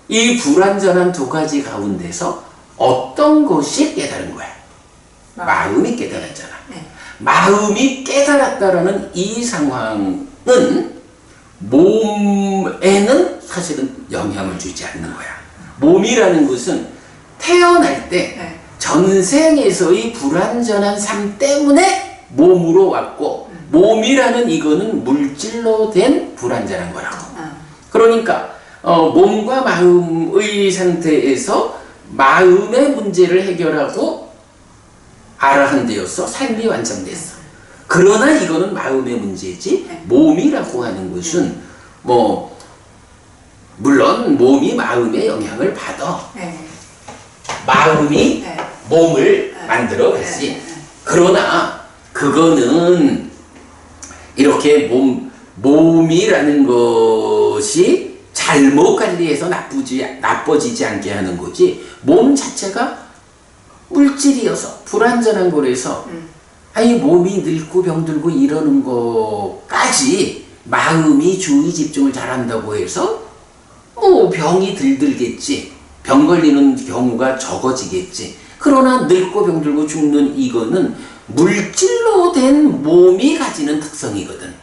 Speaker 1: 이 불완전한 두 가지 가운데서 어떤 것이 깨달은 거야? 마음이 깨달았잖아. 마음이 깨달았다라는 이 상황은 몸에는 사실은 영향을 주지 않는 거야. 몸이라는 것은 태어날 때 전생에서의 불완전한 삶 때문에 몸으로 왔고, 몸이라는 이거는 물질로 된 불완전한 거라고. 그러니까 몸과 마음의 상태에서 마음의 문제를 해결하고 아라한 되었어. 삶이 완성됐어. 그러나 이거는 마음의 문제지, 몸이라고 하는 것은 물론 몸이 마음의 영향을 받아. 마음이 몸을 만들어 갔지. 그러나 그거는 이렇게 몸이라는 것이 잘못 관리해서 나빠지지 않게 하는 거지, 몸 자체가 물질이어서 불완전한 거라서 아니 몸이 늙고 병들고 이러는 거까지 마음이 주의 집중을 잘한다고 해서 병이 들겠지, 병 걸리는 경우가 적어지겠지. 그러나 늙고 병들고 죽는 이거는 물질로 된 몸이 가지는 특성이거든.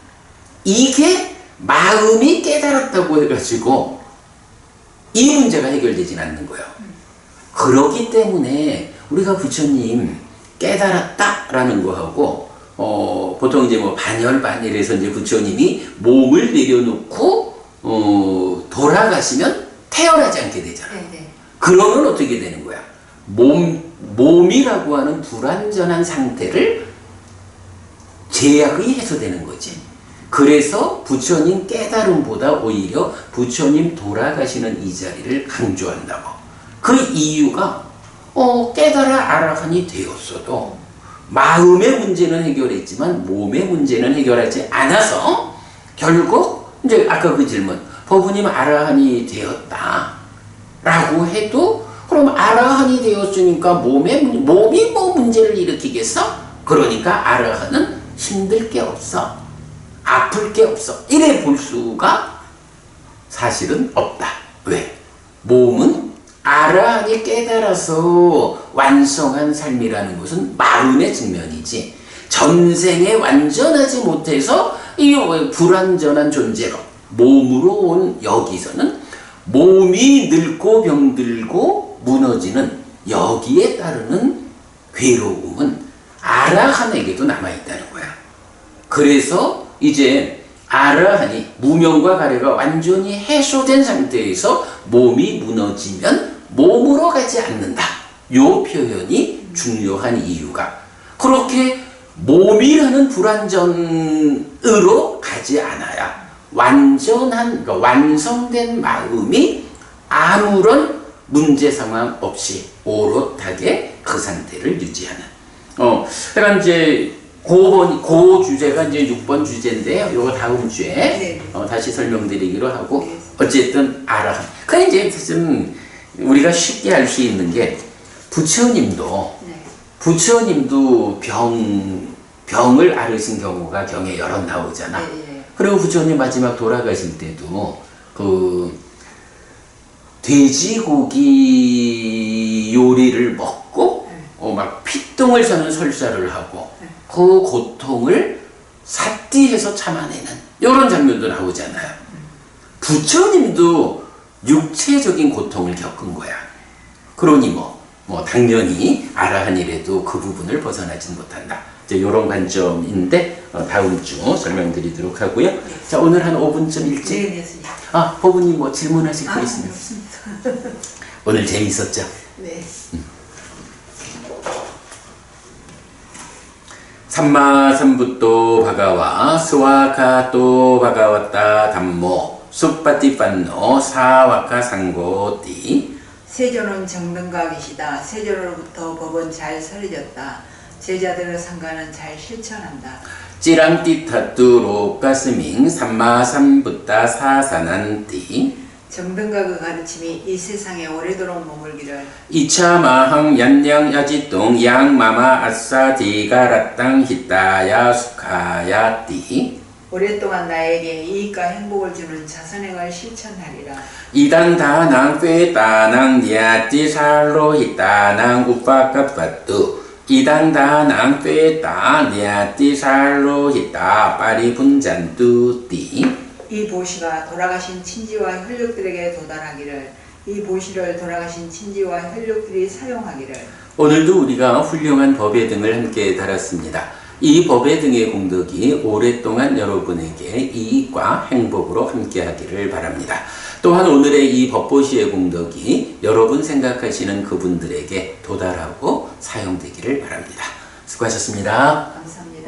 Speaker 1: 이게 마음이 깨달았다고 해가지고 이 문제가 해결되진 않는 거예요. 그러기 때문에 우리가 부처님 깨달았다라는 거하고 보통 이제 반열반일에서 이제 부처님이 몸을 내려놓고 돌아가시면 태어나지 않게 되잖아요. 그러면 어떻게 되는 거야? 몸이라고 하는 불완전한 상태를 제약이 해소되는 거지. 그래서 부처님 깨달음보다 오히려 부처님 돌아가시는 이 자리를 강조한다고. 그 이유가 깨달아 아라한이 되었어도 마음의 문제는 해결했지만 몸의 문제는 해결하지 않아서 결국 이제 아까 그 질문, 법부님 아라한이 되었다 라고 해도 그럼 아라한이 되었으니까 몸이 문제를 일으키겠어? 그러니까 아라한은 힘들 게 없어, 아플 게 없어, 이래 볼 수가 사실은 없다. 왜? 몸은 아라한이 깨달아서 완성한 삶이라는 것은 마음의 측면이지, 전생에 완전하지 못해서 이 불완전한 존재로 몸으로 온 여기서는 몸이 늙고 병들고 무너지는 여기에 따르는 괴로움은 아라한에게도 남아있다는 거야. 그래서 이제 아라한이 무명과 가래가 완전히 해소된 상태에서 몸이 무너지면 몸으로 가지 않는다. 요 표현이 중요한 이유가, 그렇게 몸이라는 불완전으로 가지 않아야 완전한, 그러니까 완성된 마음이 아무런 문제 상황 없이 오롯하게 그 상태를 유지하는. 그러니까 이제 그 주제가 이제 6번 주제인데요. 요거 다음 주에 다시 설명드리기로 하고, 어쨌든 아라한. 그 이제 좀 우리가 쉽게 알 수 있는 게 부처님도 병을 앓으신 경우가 경에 여러 나오잖아. 그리고 부처님 마지막 돌아가실 때도 그 돼지고기 요리를 먹고 막 피똥을 싸는 설사를 하고 그 고통을 삿디해서 참아내는 이런 장면도 나오잖아요. 부처님도 육체적인 고통을 겪은 거야. 그러니 당연히 아라한이라도 그 부분을 벗어나지 못한다. 이제 이런 관점인데 다음 주 설명드리도록 하고요. 자, 오늘 한 5분쯤 일찍. 법부님 질문하실 거 있으면.
Speaker 2: 없습니다.
Speaker 1: 오늘 재밌었죠?
Speaker 2: 네.
Speaker 1: 삼마삼부토 바가와 스와카토 바가와타 담모 suppatipanno 사와카 상고띠.
Speaker 2: 세조는 정등각이시다. 세조로부터 법은 잘 설해졌다. 제자들의 상가는 잘 실천한다.
Speaker 1: 찌랑띠타뚜 로가스밍 삼마삼부타 사사난띠.
Speaker 2: 정등각의 가르침이 이 세상에 오래도록 머물기를.
Speaker 1: 이차마항 얀양 야지똥 양마마 아싸 디가라땅 히타야 수카야띠.
Speaker 2: 오랫동안 나에게 이익과 행복을 주는 자선행을 실천하리라.
Speaker 1: 이단다낭 꾀다낭 니아띠살로 히타낭 우파카파뚜. 이단다낭 꾀다 니아띠살로 히타 파리분잔뚜띠.
Speaker 2: 이 보시가 돌아가신 친지와 혈육들에게 도달하기를. 이 보시를 돌아가신 친지와 혈육들이 사용하기를.
Speaker 1: 오늘도 우리가 훌륭한 법의 등을 함께 달았습니다. 이 법의 등의 공덕이 오랫동안 여러분에게 이익과 행복으로 함께 하기를 바랍니다. 또한 오늘의 이 법보시의 공덕이 여러분 생각하시는 그분들에게 도달하고 사용되기를 바랍니다. 수고하셨습니다.
Speaker 2: 감사합니다.